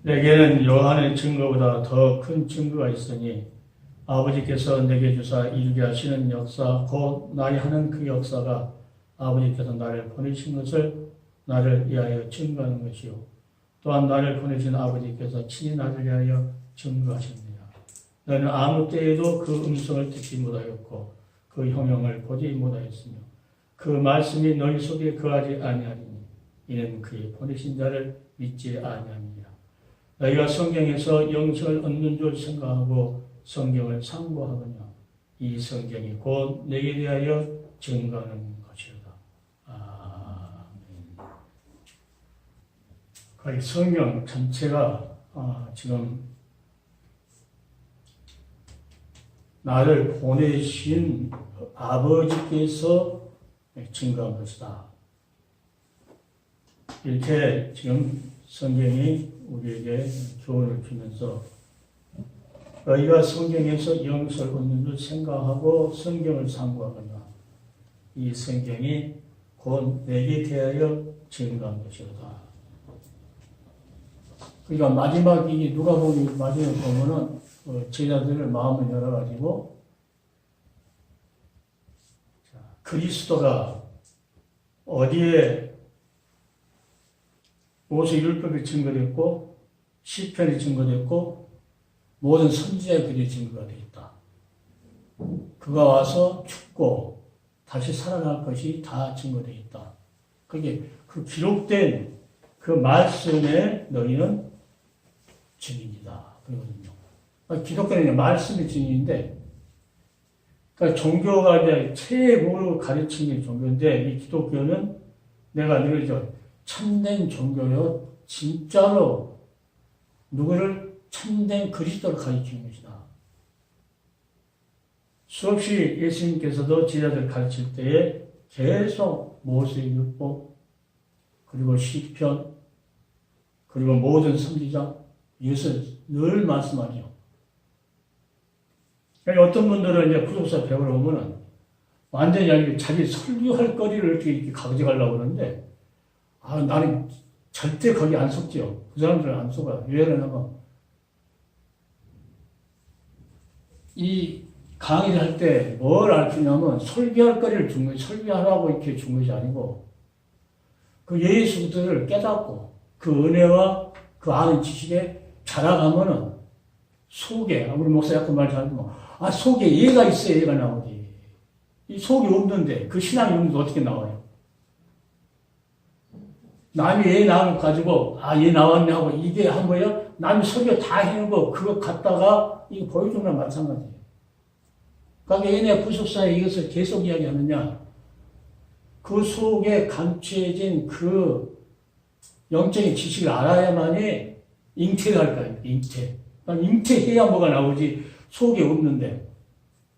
내게는 요한의 증거보다 더 큰 증거가 있으니 아버지께서 내게 주사 이루게 하시는 역사 곧 나의 하는 그 역사가 아버지께서 나를 보내신 것을 나를 위하여 증거하는 것이요 또한 나를 보내신 아버지께서 친히 나를 위하여 증거하십니다. 너는 아무 때에도 그 음성을 듣지 못하였고 그 형용을 보지 못하였으며 그 말씀이 너희 속에 거하지 아니하리니 이는 그의 보내신 자를 믿지 아니함이니라. 너희가 성경에서 영생을 얻는 줄 생각하고 성경을 상고하거냐 이 성경이 곧 내게 대하여 증거하는 것이로다. 아멘. 거의 성경 전체가 지금 나를 보내신 아버지께서 증거한 것이다. 이렇게 지금 성경이 우리에게 교훈을 주면서 너희가 성경에서 영생을 얻는 줄 생각하고 성경을 상고하거나 이 성경이 곧 내게 대하여 증거한 것이로다. 그러니까 마지막이 누가복음 마지막에 보면은 제자들을 마음을 열어가지고 그리스도가 어디에 모세율법이 증거됐고 시편이 증거됐고 모든 선지자의 글이 증거가 되어 있다. 그가 와서 죽고 다시 살아날 것이 다 증거되어 있다. 그게 그 기록된 그 말씀에 너희는 증인이다. 그러거든요. 기독교는 말씀이 증인인데, 그러니까 종교가 이제 최고로 가르치는 종교인데, 이 기독교는 내가 늘 참된 종교요, 진짜로 누구를 참된 그리스도를 가르치는 것이다. 수없이 예수님께서도 제자들 가르칠 때에 계속 모세율법, 그리고 시편, 그리고 모든 선지자, 이것을 늘 말씀하죠. 어떤 분들은 이제 부속사 배우러 오면은 완전히 자기 설교할 거리를 이렇게 가져가려고 그러는데, 나는 절대 거기 안 속지요. 그 사람들은 안 속아요. 왜 그러냐면, 이 강의를 할 때 뭘 알려주냐면, 설교할 거리를 준 거지, 설교하라고 이렇게 준 것이 아니고, 그 예수들을 깨닫고, 그 은혜와 그 아는 지식에 자라가면은, 속에, 우리 목사 약간 말 잘하지만, 속에 예가 있어야 예가 나오지. 이 속이 없는데, 그 신앙이 없는데 어떻게 나와요? 남이 예 나온 거 가지고, 예 나왔네 하고, 이게 한 거예요? 남이 설교 다 해놓고, 그거 갖다가, 이거 보여주는 거랑 마찬가지예요. 그러니까 얘네 부속사에 이것을 계속 이야기하느냐, 그 속에 감추어진 그 영적인 지식을 알아야만이 잉태를 할 거예요, 잉태. 잉태해야 뭐가 나오지, 속에 없는데,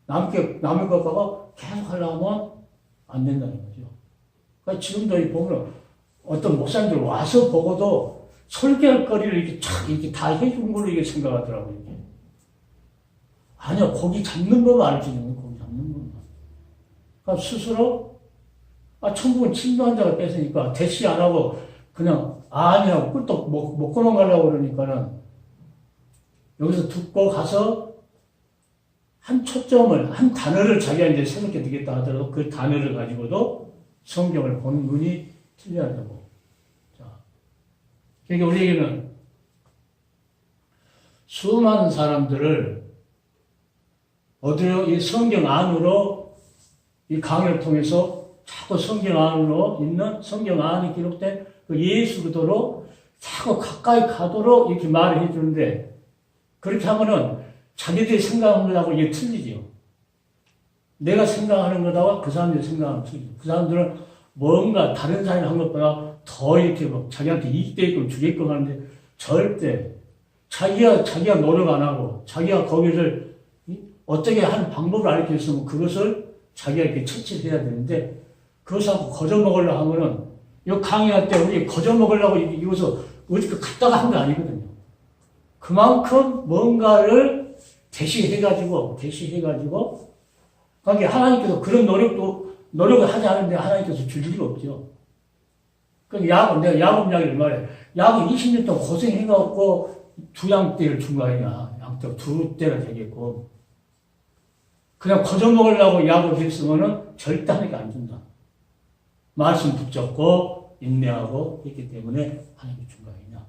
남의 것 갖고 계속 하려면 안 된다는 거죠. 그러니까 지금도 보면 어떤 목사님들 와서 보고도 설교할 거리를 이렇게 다 해준 걸로 이게 생각하더라고요, 이게. 아니요, 고기 잡는 법만 알려주는 거예요, 고기 잡는 법만. 그러니까 스스로, 천국은 침노한 자가 뺏으니까 대시 안 하고 그냥 아니라고 꿀떡 먹고만 가려고 그러니까는 여기서 듣고 가서 한 초점을, 한 단어를 자기가 이제 새롭게 듣겠다 하더라도 그 단어를 가지고도 성경을 보는 눈이 틀려야 되고. 자, 그러니까 우리에게는 수많은 사람들을 어디로, 이 성경 안으로, 이 강의를 통해서 자꾸 성경 안으로 있는, 성경 안에 기록된 그 예수 그대로 자꾸 가까이 가도록 이렇게 말을 해주는데, 그렇게 하면은 자기들이 생각하는 거하고 이게 틀리죠. 내가 생각하는 거다와 그 사람들이 생각하는 거 틀리죠. 그 사람들은 뭔가 다른 사람이 한 것보다 더 이렇게 자기한테 이익되게끔 주게끔 하는데 절대 자기가 노력 안 하고 자기가 거기를 어떻게 하는 방법을 알려줬으면 그것을 자기가 이렇게 채취를 해야 되는데 그것을 하고 거저먹으려고 하면은 이 강의할 때 우리 거저먹으려고 이것을 어떻게 갖다가 한 게 아니거든요. 그만큼 뭔가를 대시해가지고, 그러니까 하나님께서 그런 노력을 하지 않은데 하나님께서 줄 리가 없죠. 그러니까 내가 야곱 이야기를 말해. 야구 20년 동안 고생해갖고 두 양대를 준 거 아니냐. 양대 두 대를 되겠고. 그냥 거저먹으려고 야구 했으면은 절대 하나님께 안 준다. 말씀 붙잡고 인내하고 있기 때문에 하나님께 준 거 아니냐.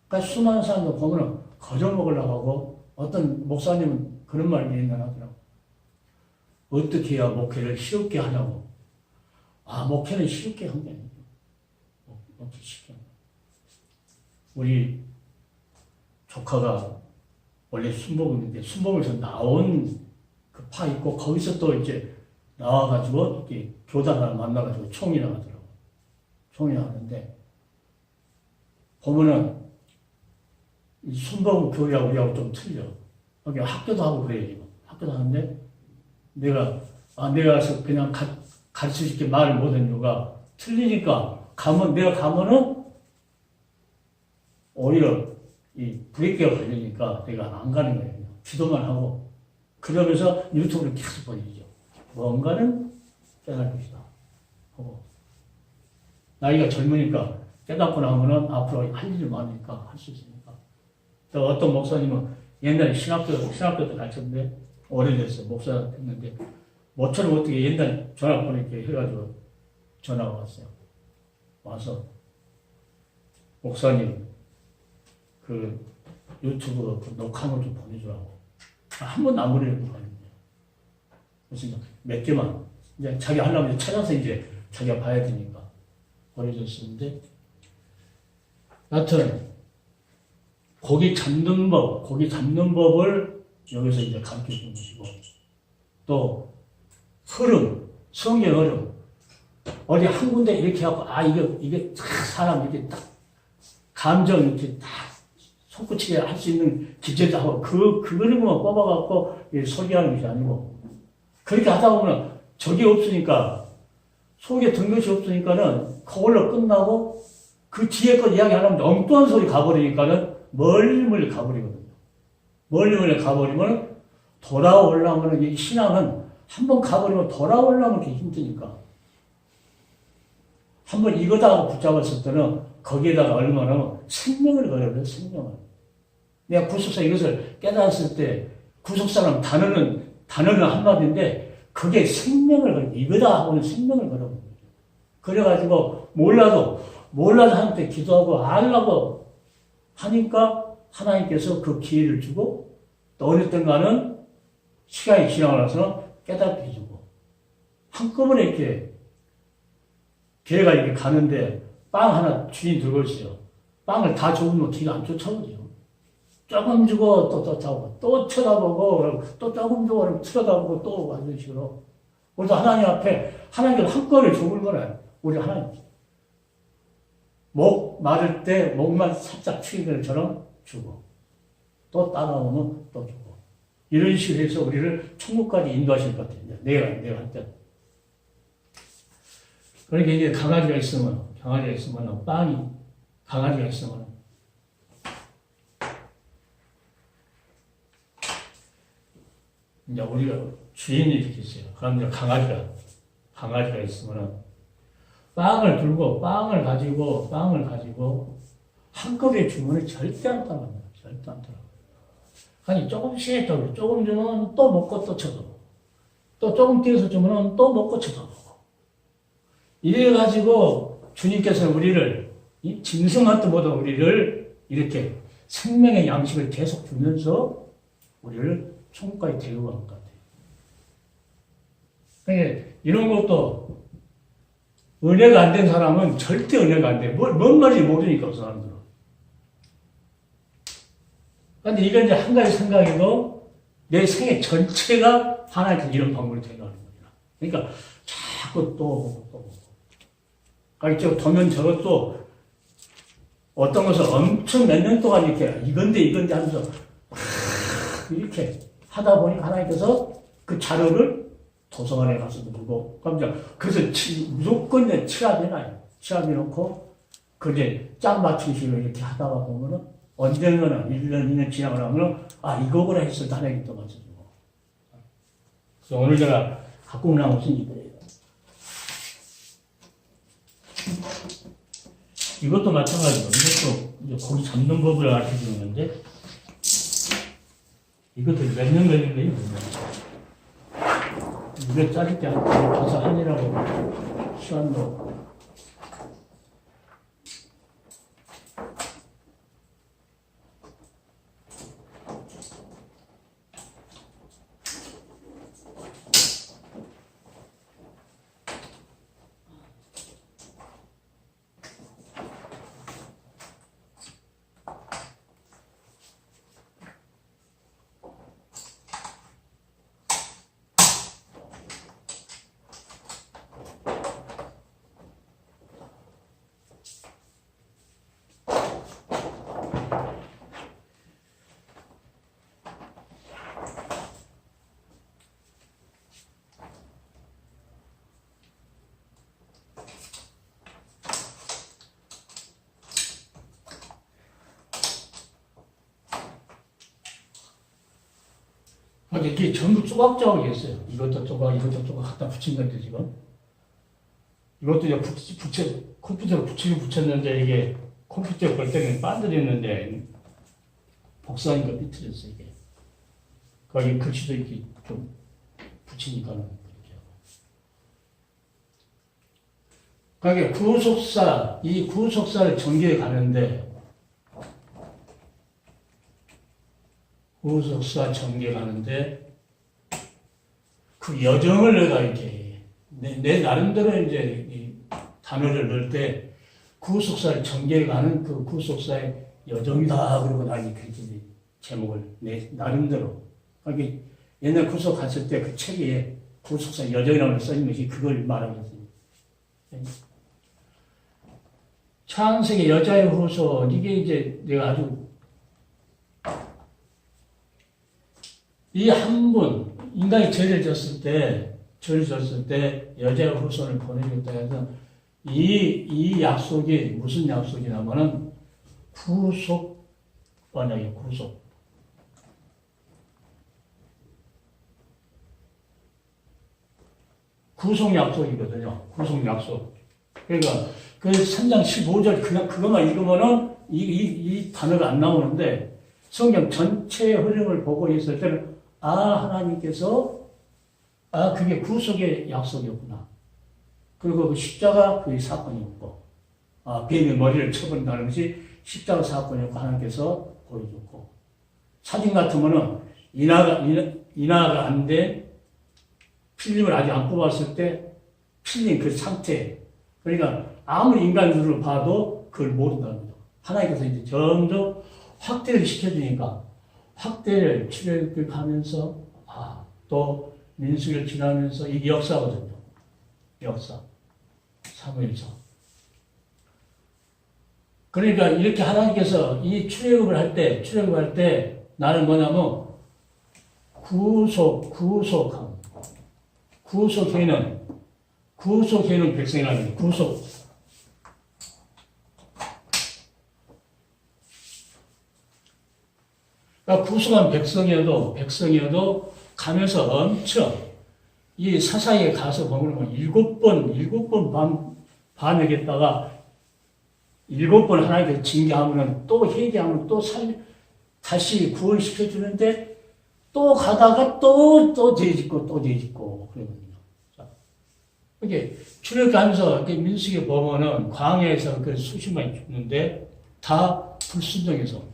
그러니까 수많은 사람들 보면은 거저먹으려고 하고 어떤 목사님은 그런 말을 얘기하더라고. 어떻게 해야 목회를 쉽게 하냐고. 아, 목회는 쉽게 한 게 아니죠. 목회 쉽게 한 거. 우리 조카가 원래 순복음인데 순복음에서 나온 그 파 있고 거기서 또 이제 나와가지고 이렇게 교단을 만나가지고 총이 나가더라고. 총이 나왔는데 보면은 이 순복음 교회하고 우리하고 좀 틀려. 여기 학교도 하고 그래요 지금. 학교도 하는데 내가 가서 그냥 가르쳐 줄게 말을 못한 이유가 틀리니까 내가 가면은 오히려 이 브레이크가 걸리니까 내가 안 가는 거예요. 기도만 하고. 그러면서 유튜브를 계속 보여주죠. 뭔가는 깨달을 것이다. 하고. 나이가 젊으니까 깨닫고 나면은 앞으로 할 일이 많으니까 할 수 있으니까. 또 어떤 목사님은 옛날에 신학교 때 가르쳤는데 오래됐어요. 목사 됐는데 모처럼 어떻게 옛날 전화번호 이렇게 해가지고 전화가 왔어요. 와서 목사님 그 유튜브 그 녹화물 좀 보내주라고. 한 번도 안 보내려고 하는데. 그래서 몇 개만 이제 자기 하려면 찾아서 이제 자기가 봐야 되니까 보내줬었는데 여하튼 고기 잡는 법을 여기서 이제 가르쳐 주는 것이고 또 흐름, 성경 흐름 어디 한 군데 이렇게 하고 이게 사람 이렇게 딱 감정 이렇게 딱 손끝치게 할 수 있는 기제도 하고 그 흐름만 뽑아갖고 소개하는 것이 아니고 그렇게 하다 보면 적이 없으니까 속에 든 것이 없으니까는 그걸로 끝나고 그 뒤에 거 이야기 하려면 엉뚱한 소리 가버리니까는 멀리 가버리거든요. 멀리 가버리면 돌아오려면 이 신앙은 한번 가버리면 돌아오려면 그렇게 힘드니까 한번 이거다 하고 붙잡았을 때는 거기에다가 얼마나 생명을 걸어요. 생명을. 내가 구속사 이것을 깨달았을 때 구속사는 단어는 한마디인데 그게 생명을 걸어. 이거다 하고는 생명을 걸어버린 거죠. 그래가지고 몰라도 하나님께 기도하고 알라고 하니까 하나님께서 그 기회를 주고 또 어느 땐가는 시간이 지나고 나서는 깨닫게 해주고 한꺼번에 이렇게 걔가 이렇게 가는데 빵 하나 주인 들고 있어요. 빵을 다 줘보면 기가 안 쫓아오죠. 조금 주고 또 쫓아오고 또 쳐다보고 또 조금 주고 쳐다보고 또 이런 식으로. 그래서 하나님 앞에 하나님께서 한꺼번에 줘볼 거라요. 우리 하나님. 목 마를 때 목만 살짝 튀기는 것처럼 주고 또 따라오면 또 주고 이런 식으로 해서 우리를 천국까지 인도하실 것 같아요. 내가 할 때. 그러니까 이제 강아지가 있으면 빵이 강아지가 있으면 이제 우리가 주인이 이렇게 있어요. 그럼 이제 강아지가 있으면 빵을 들고 빵을 가지고 한꺼번에 주문을 절대 안 따라갑니다. 절대 안 따라가요. 아니 조금씩 조금 주면 또 먹고 또 쳐다보고 또 조금 띄어서 주면 또 먹고 쳐다보고 이래가지고 주님께서는 우리를 이 짐승한테보다 우리를 이렇게 생명의 양식을 계속 주면서 우리를 천국까지 데려가는 것 같아요. 그러니까 이런 것도 은혜가 안 된 사람은 절대 은혜가 안 돼. 뭔 말인지 모르니까 그 사람들은. 그런데 이건 이제 한 가지 생각해도 내 생애 전체가 하나님께서 이런 방법을 데려가는 거야. 그러니까 자꾸 또. 그러니까 도면 저것도 어떤 것을 엄청 몇 년 동안 이렇게 이건데 하면서 이렇게 하다 보니까 하나님께서 그 자료를 도서관에 가서 두고 그래서 무조건 취합해놔요. 취합해놓고 그게 짝 맞추기 식으로 이렇게 하다가 보면은 언젠가는 1년, 2년 지나고 나면은 이거구나 했을 때 하나님이 또 맞춰주고. 그래서 오늘 제가 갖고 나온 것은 이거예요. 이것도 마찬가지고, 이것도 이제 고기 잡는 법을 알려 주는 건데, 이것도 몇 년 걸린 거예요, 이거 자를 때 가서 하느라고 시간도. 이게 전부 조각조각이었어요. 이것도 조각, 이것도 조각 갖다 붙인 건데, 지금. 이것도 이제 컴퓨터로 붙였는데, 이게 컴퓨터 걸 때는 반들였는데, 복사하니까 삐뚤었어요, 이게. 거기 글씨도 이렇게 좀 붙이니까는 그렇게 하고. 그러니까 구속사, 이 구속사를 전개해 가는데, 구속사 전개 가는데 그 여정을 내가 이렇게 내 나름대로 이제 이 단어를 넣을 때 구속사를 전개 가는 그 구속사의 여정이다 그러고 나 이렇게 제목을 내 나름대로 그러니까 옛날 구속 갔을 때 그 책에 구속사 여정이라고 써진 것이 그걸 말하고 있어요. 창세기 여자의 후손 이게 이제 내가 아주 이 한 분, 인간이 죄를 졌을 때 여자의 후손을 보내줬다 해서 이 약속이 무슨 약속이냐면은 구속 언약이에요, 구속. 구속 약속이거든요, 구속 약속. 그러니까 그 3장 15절 그냥 그것만 읽으면은 이 단어가 안 나오는데 성경 전체의 흐름을 보고 있을 때는 하나님께서, 그게 구속의 약속이었구나. 그리고 그 십자가 그 사건이었고, 뱀의 머리를 쳐버린다는 것이 십자가 사건이었고, 하나님께서 보여줬고, 사진 같으면은, 인하가 안 된 필름을 아직 안 뽑았을 때, 필린 그 상태. 그러니까, 아무리 인간으로 봐도 그걸 모른다는 거죠. 하나님께서 이제 점점 확대를 시켜주니까, 확대를 출애굽하면서 또 민수기를 지나면서 이게 역사거든요. 역사. 사무엘서. 그러니까 이렇게 하나님께서 이 출애굽을 할 때 나는 뭐냐면 구속함. 구속해는 백성이라는 구속. 그러니까 구속한 백성이어도 가면서 엄청 이 사사에 가서 보면 7번 반역했다가 7번 하나님께서 징계하면 또 회개하면 또 다시 구원시켜주는데 또 가다가 또 죄짓고 그러거든요. 이게 출애굽하면서 민수기에 보면은 광야에서 그 수십만이 죽는데 다 불순종해서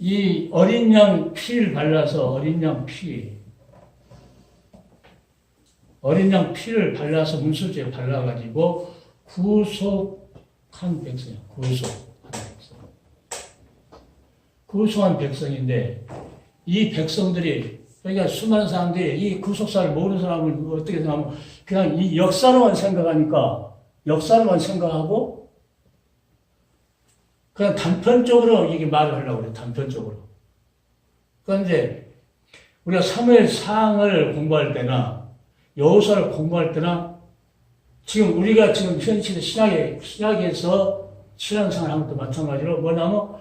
이 어린 양 피를 발라서 어린 양 피를 발라서 문술제에 발라가지고 구속한 백성이에요. 구속한 백성인데 이 백성들이 그러니까 수많은 사람들이 이 구속사를 모르는 사람을 어떻게 생각하면 그냥 이 역사로만 생각하고 그냥 단편적으로 이게 말을 하려고 그래요. 단편적으로. 그런데 우리가 사무엘상을 공부할 때나 여호수아를 공부할 때나 지금 우리가 지금 현실의 신약에서 신앙생활 하는 것도 마찬가지로 뭐냐면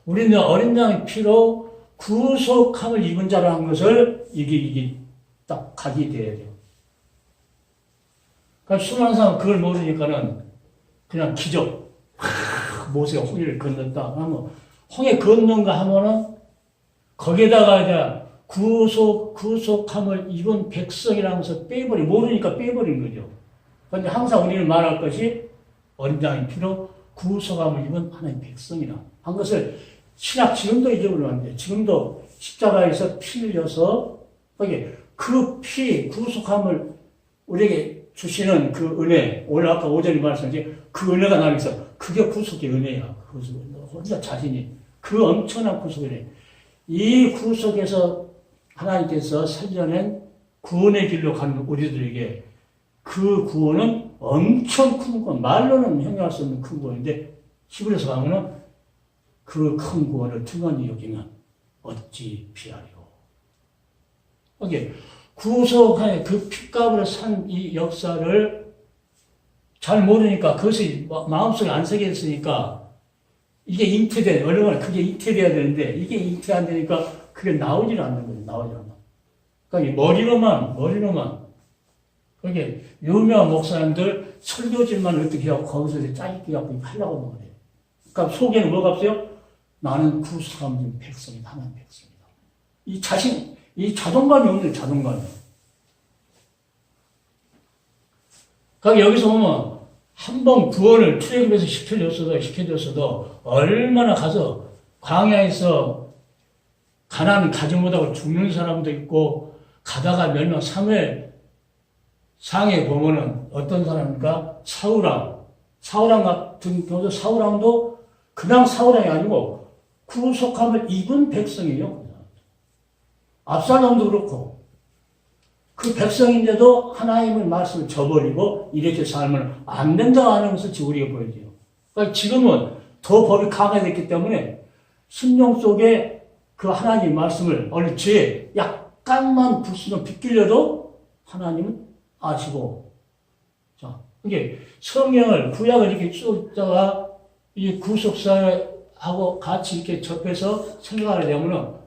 우리는 어린 양의 피로 구속함을 입은 자라는 것을 이게 딱 각이 돼야 돼요. 그러니까 수많은 사람은 그걸 모르니까는 그냥 기적. 모세가 홍해를 건넜다 하면, 홍해 건넌가 하면은, 거기에다가 이제 구속함을 입은 백성이라면서 모르니까 빼버린 거죠. 그런데 항상 우리는 말할 것이 언장이 필요, 구속함을 입은 하나님 백성이라 한 것을 신약 지금도 잊어버리면 안 돼요. 지금도 십자가에서 피 흘려서, 거기 그 피, 구속함을 우리에게 주시는 그 은혜, 오늘 아까 오전에 말씀하신 그 은혜가 나면서 그게 구속의 은혜야. 혼자 자신이. 그 엄청난 구속의 은혜. 이 구속에서 하나님께서 살려낸 구원의 길로 가는 우리들에게 그 구원은 엄청 큰 구원, 말로는 형용할 수 없는 큰 구원인데, 히브리서 가면은 그 큰 구원을 등한히 여기면 어찌 피하리요. 여기 구속의 그 핏값으로 산 이 역사를 잘 모르니까 그것이 마음속에 안 새겨있으니까 이게 잉태돼, 얼마나 그게 잉태돼야 되는데 이게 잉태 안 되니까 그게 나오질 않는 거예요. 나오질 않아. 그러니까 머리로만 그게 유명한 목사님들 설교질만 어떻게 하고 거기서 짜깁기 갖고 하려고 하는 거예요. 그러니까 속에는 뭐가 없어요? 나는 구속함 백성이다. 하나님 백성이다. 이 자존감이 없는 자존감이. 그러니까 여기서 보면 한 번 구원을 출애굽에서 시켜줬어도 얼마나 가서 광야에서 가나안 가지 못하고 죽는 사람도 있고 가다가 몇 명 사무엘 상에 보면은 어떤 사람입니까? 사울왕 같은 경우도 사울왕도 그냥 사울왕이 아니고 구속함을 입은 백성이에요. 압살롬도 그렇고 그 백성인데도 하나님의 말씀을 저버리고 이렇게 살면 안 된다고 하는 것을 지금 우리가 보여줘요. 그러니까 지금은 더 법이 강화됐기 때문에 심령 속에 그 하나님의 말씀을 어느 죄 약간만 불순을 빗길려도 하나님은 아시고, 자, 이게 성경을 구약을 이렇게 쭉 있다가 이 구속사하고 같이 이렇게 접해서 생각하게 되면은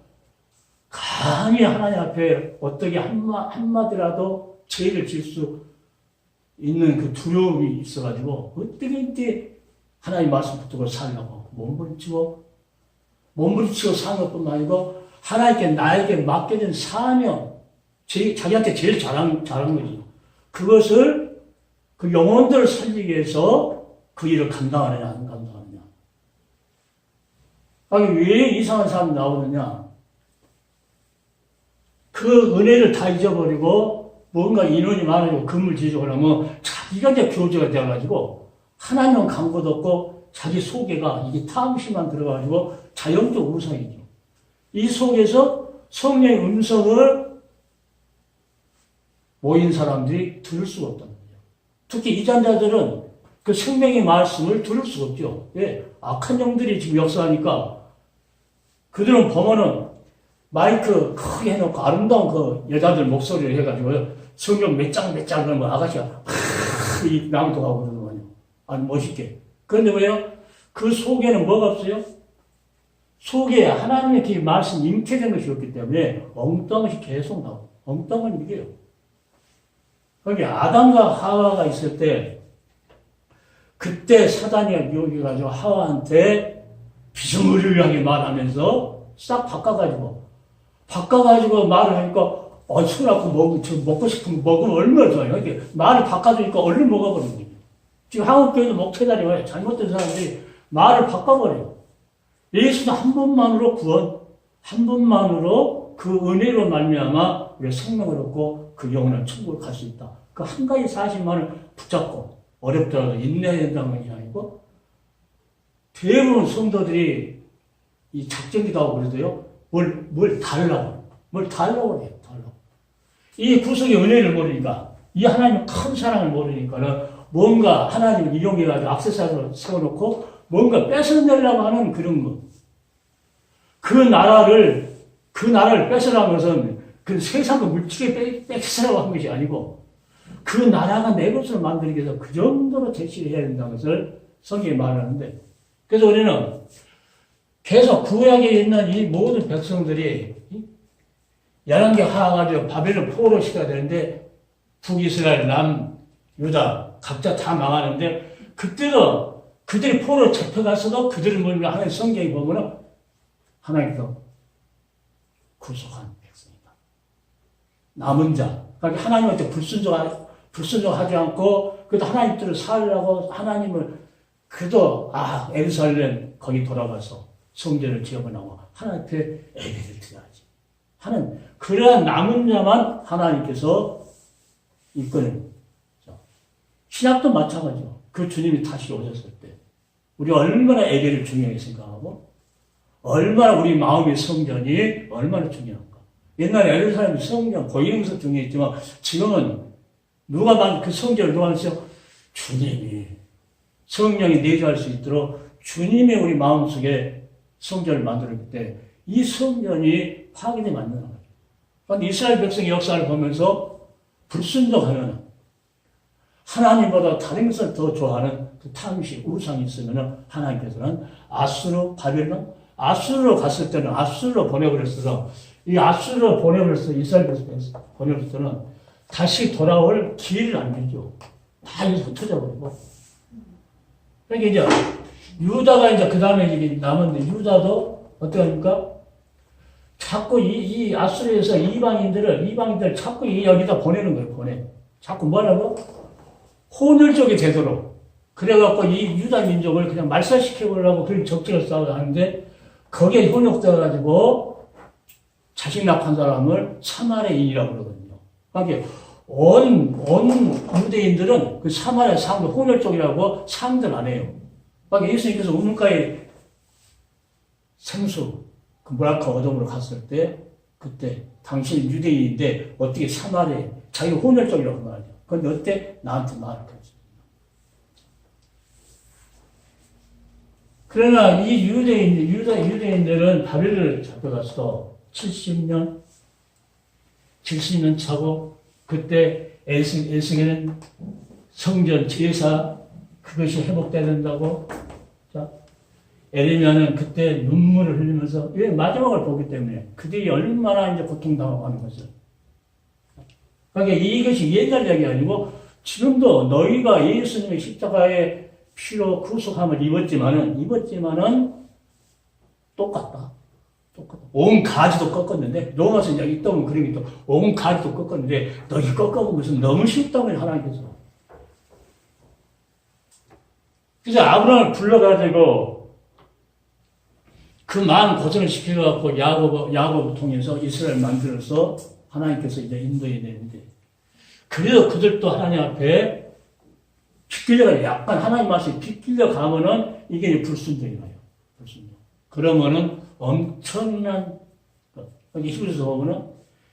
감히 하나님 앞에 어떻게 한마디라도 죄를 질 수 있는 그 두려움이 있어가지고 어떻게 하나님 말씀 붙들고 살려고 몸부림치고 사는 것뿐만 아니고 하나님께 나에게 맡겨진 사명, 자기한테 제일 잘한 거지. 그것을 그 영혼들을 살리기 위해서 그 일을 감당하느냐 안 감당하느냐. 아니 왜 이상한 사람이 나오느냐. 그 은혜를 다 잊어버리고 뭔가 인원이 많아지고 건물 지적을 하면 자기가 이제 교제가 되어가지고 하나님은 간것도 없고 자기 속에가 이게 탐심만 들어가지고 자연적 우상이죠. 이 속에서 성령의 음성을 모인 사람들이 들을 수가 없다는 거죠. 특히 이단자들은 그 생명의 말씀을 들을 수가 없죠. 왜? 악한 영들이 지금 역사하니까 그들은 보면은 마이크 크게 해놓고 아름다운 그 여자들 목소리를 해가지고 성경 몇 장 그러면 아가씨가 이 낭독하고 그러는 거예요. 아주 멋있게. 그런데 왜요? 그 속에는 뭐가 없어요? 속에 하나님의 말씀 잉태된 것이 없기 때문에 엉뚱한 것이 계속 나오고 엉뚱한 일이에요. 거기 아담과 하와가 있을 때 그때 사단이 유혹해가지고 하와한테 비스무리하게 말하면서 싹 바꿔가지고 말을 하니까 술 갖고 먹고 싶은 거 먹으면 얼마나 좋아요. 이게 말을 바꿔주니까 얼른 먹어버리는 거예요. 지금 한국교회도 목회자리 와요. 잘못된 사람들이 말을 바꿔버려요. 예수는 한 번만으로 구원, 한 번만으로 그 은혜로 말미암아 우리가 생명을 얻고 그 영혼을 천국을 갈 수 있다. 그 한 가지 사실만을 붙잡고 어렵더라도 인내해야 된다는 것이 아니고 대부분 성도들이 이 작정기도 하고 그래도요. 뭘 달라고 해요. 이 구속의 은혜를 모르니까, 이 하나님의 큰 사랑을 모르니까는 뭔가 하나님을 이용해가지고 액세서리로 세워놓고 뭔가 뺏어내려고 하는 그런 것. 그 나라를 뺏으라는 것은 그 세상의 물질에 뺏으라고 한 것이 아니고 그 나라가 내 것으로 만들기 위해서 그 정도로 제시를 해야 된다는 것을 성경이 말하는데, 그래서 우리는 계속 구약에 있는 이 모든 백성들이 열왕기 하가지고 바벨론 포로로 시켜야 되는데 북이스라엘, 남유다 각자 다 망하는데 그때도 그들이 포로로 잡혀갔어도 그들을 몰며 하나님 성경에 보면은 하나님께서 구속한 백성이다. 남은 자. 그러니까 하나님한테 불순종하지 않고 그래도 하나님 뜻을 살려고 하나님을 그도 에루살렘 거기 돌아가서 성전을 지어보라고 하나님께 예배를 드려야지 하는 그러한 남은 자만 하나님께서 이끄는. 신약도 마찬가지죠. 그 주님이 다시 오셨을 때 우리 얼마나 예배를 중요하게 생각하고 얼마나 우리 마음의 성전이 얼마나 중요한가. 옛날에 예루살렘 성전 보이면서 중요했지만 지금은 그 성전을 누가 만드세요? 주님이 성령이 내주할 수 있도록 주님의 우리 마음속에 성전을 만들었기 때문에 이 성전이 파괴되지 않는 거죠. 그런데 이스라엘 백성의 역사를 보면서 불순종하면 하나님보다 다른 것을 더 좋아하는 그 탐식, 우상이 있으면 하나님께서는 아수르, 바벨론, 아수르로 갔을 때는 아수르로 보내버렸어서 이 아수르로 보내버렸어 이스라엘 백성 보내버렸을 는 다시 돌아올 기회를 안 주죠. 다 여기서 흩어져버리고. 그러니까 이제 유다가 이제 그 다음에 이제 남았는데 유다도 어떻게 합니까? 자꾸 이 아수르에서 이방인들 자꾸 여기다 보내는 거예요. 자꾸 뭐라고? 혼혈족이 되도록. 그래갖고 이 유다 민족을 그냥 말살시켜보려고 그런 적절을 싸우는데 거기에 혼욕돼가지고 자식 낳은 사람을 사마리아인이라고 그러거든요. 그러니까 온 유대인들은 그 사마리아 상들, 혼혈족이라고 상들 안 해요. 그러니까 예수님께서 우물가에 생수, 그 모라카 어둠으로 갔을 때 그때 당신 유대인인데 어떻게 사마리아, 자기 혼혈족이라고 말하죠. 그런데 어때? 나한테 말을 했어요. 그러나 이 유대인들은 바벨을 잡혀갔어. 70년 차고 그때 에스겔은 성전 제사 그것이 회복된다고. 자, 에레미야는 그때 눈물을 흘리면서 왜 마지막을 보기 때문에 그들이 얼마나 이제 고통당하고 하는 것을. 그러니까 이것이 옛날 얘기 아니고 지금도 너희가 예수님의 십자가의 피로 구속함을 입었지만은 똑같다. 온 가지도 꺾었는데 로마서 이제 있다면 그런 게 또 온 가지도 꺾었는데 너희 꺾어본 것은 너무 쉽다고 하나님께서. 그래서 아브라함을 불러가지고 그 많은 고생을 시켜갖고 야곱을 통해서 이스라엘 만들어서 하나님께서 이제 인도해 내는데 그래도 그들도 하나님 앞에 약간 하나님 말씀에 빗길려 가면은 이게 불순종이에요. 불순종. 그러면은 엄청난, 여기 히브리서 보면은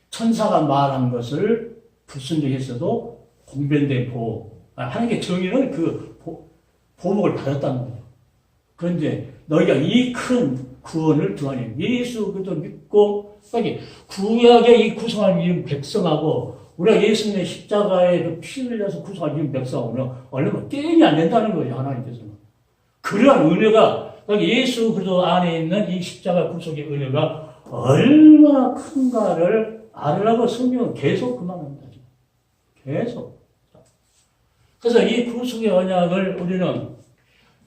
천사가 말한 것을 불순종했어도 공변된 보호. 하나님의 정의는 그 보복을 받았다는 거예요. 그런데 너희가 이 큰 구원을 두하니 예수 그리스도 믿고, 구약의 이 구성한 이 백성하고 우리가 예수님의 십자가에 그 피 흘려서 구속한 이 백성하고는 얼마나 게임이 안 된다는 거예요, 하나님께서는. 그러한 은혜가, 예수 그리스도 안에 있는 이 십자가 구속의 은혜가 얼마나 큰가를 알으라고 성경은 계속 그만합니다. 계속. 그래서 이 구속의 언약을 우리는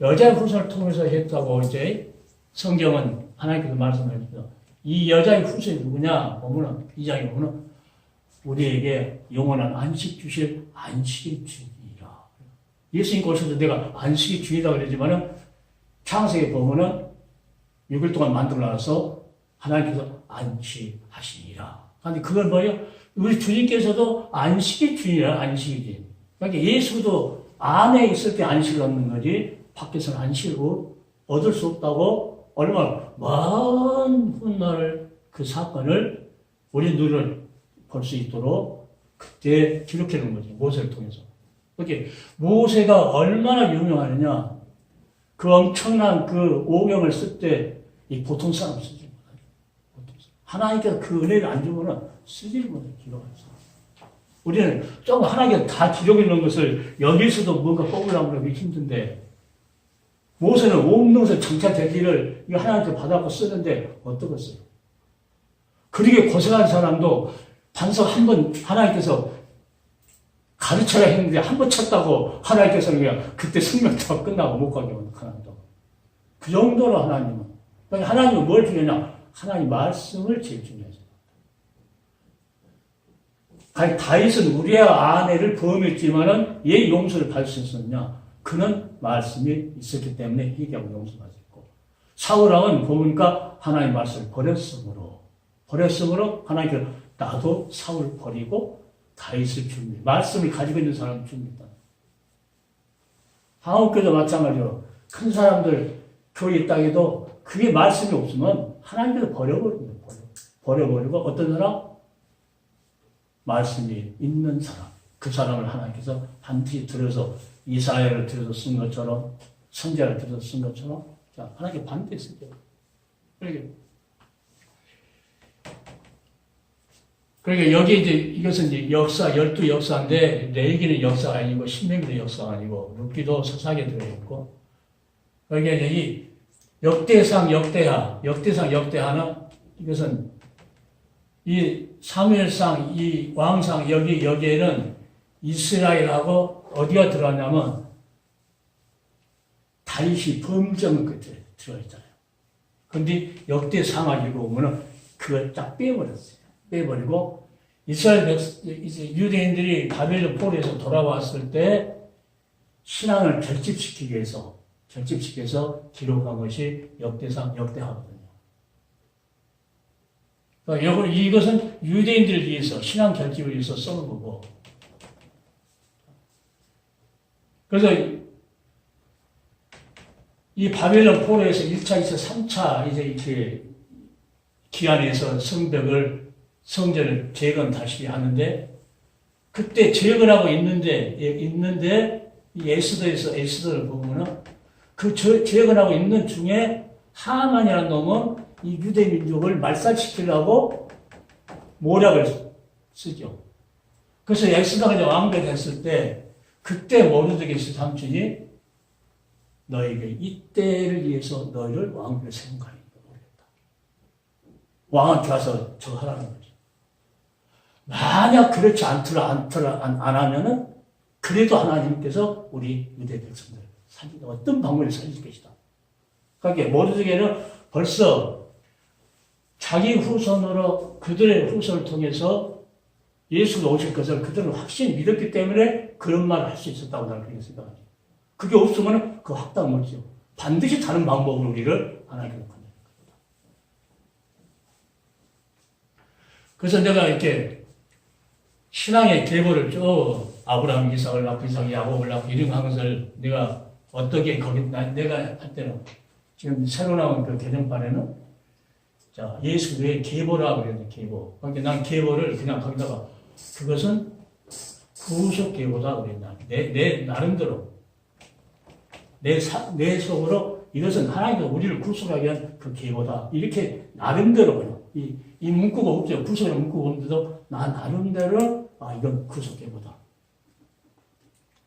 여자의 후손을 통해서 했다고 이제 성경은 하나님께서 말씀하셨죠. 이 여자의 후손이 누구냐? 보면은, 이 장에 보면은 우리에게 영원한 안식 주실 안식의 주이라. 예수님 오셔서 내가 안식의 주이다 그러지만은 창세기에 보면은 6일 동안 만들어놔서 하나님께서 안식하시니라. 근데 그건 뭐예요? 우리 주님께서도 안식의 주이라, 안식의 주인. 그러니까 예수도 안에 있을 때 안식을 얻는 거지 밖에서는 안식을 얻을 수 없다고 얼마나 먼 훗날 그 사건을 우리 눈을 볼 수 있도록 그때 기록해 놓은 거죠. 모세를 통해서. 그렇게 모세가 얼마나 유명하느냐. 그 엄청난 그 오경을 쓸 때 이 보통 사람 쓰지 못하죠. 하나님께서 그 은혜를 안 주면은 쓰지를 못해요. 기록하면서. 우리는 조금 하나님께서 다 기록해 놓은 것을 여기서도 뭔가 뽑으려고 하기 힘든데 모세는 온 것을 정착되기를 이거 하나님께 받아갖고 쓰는데 어떠겠어요? 그렇게 고생한 사람도 반석 한 번 하나님께서 가르쳐야 했는데 한 번 쳤다고 하나님께서는 그냥 그때 생명다가 끝나고 못 가게 하나님도. 그 정도로 하나님은. 그러니까 하나님은 뭘 중요하냐? 하나님 말씀을 제일 중요하죠. 다윗은 우리아 아내를 범했지만은 왜 용서를 받을 수 있었냐? 그는 말씀이 있었기 때문에 회개하고 용서받았고, 사울왕은 보니까 하나님 말씀을 버렸으므로 하나님께서 나도 사울 버리고 다윗을 줍니다. 말씀을 가지고 있는 사람을 줍니다. 한국교도 마찬가지로 큰 사람들 교회 있다해도 그게 말씀이 없으면 하나님께서 버려버립니다. 버려버리고 어떤 사람? 말씀이 있는 사람. 그 사람을 하나님께서 반드시 들어서 이사야를 들어서 쓴 것처럼 선지자를 들어서 쓴 것처럼 자, 하나님께 반드시 쓰죠. 그러니까 여기 이제 이것은 이제 역사 12역사인데 레위기는 역사가 아니고 신명기도 역사가 아니고 룻기도 서사기에 들어있고 그러니까 이제 이 역대상 역대하는 이것은 이 사무엘상 이 왕상 여기에는 이스라엘하고 어디가 들어가냐면 다윗이 범죄한 것들이 들어있잖아요. 그런데 역대상을 읽어보면 그걸 딱 빼버리고 이스라엘 이제 유대인들이 바벨론 포로에서 돌아왔을 때 신앙을 결집시키기 위해서 기록한 것이 역대상 역대하거든요. 그러니까 이것은 유대인들을 위해서 신앙 결집을 위해서 써놓은 거고. 그래서 이 바벨론 포로에서 1차, 2차, 3차 이제 이렇게 기한에서 성전을 재건 다시 하는데 그때 재건하고 있는데 이 에스더를 보면은 그 재건하고 있는 중에 하만이라는 놈은 이 유대 민족을 말살시키려고 모략을 쓰죠. 그래서 에스더가 이제 왕비가 됐을 때 그때 모르드게스 삼촌이 너에게 이때를 위해서 너희를 왕비로 세운 거 아닌가 모르겠다. 왕한테 가서 저거 하라는 거죠. 만약 그렇지 안 하면은 그래도 하나님께서 우리 유대 백성들 살리다 어떤 방법을 살릴 것이다. 그러니까 모르드게는 벌써 자기 후손으로 그들의 후손을 통해서 예수가 오실 것을 그들은 확실히 믿었기 때문에 그런 말을 할 수 있었다고 나는 그렇게 생각합니다. 그게 없으면 그 확답 못이죠. 반드시 다른 방법으로 우리를 하나님께서 만드는 겁니다. 그래서 내가 이렇게 신앙의 계보를 쭉 아브라함, 이삭을 낳고 이삭이 야곱을 낳고 이런 것을 내가 어떻게 내가 할 때는 지금 새로 나온 그 개정판에는 자, 예수의 계보라고 그랬는데 계보. 그러니까 난 계보를 그냥 거기다가 그것은 구속 계보다 그랬나. 내 나름대로 내 속으로 이것은 하나님께서 우리를 구속하기 위한 그 계보다. 이렇게 나름대로 그냥 이 문구가 없죠. 구속이라는 문구가 없는데도 나 나름대로 이건 구속 계보다.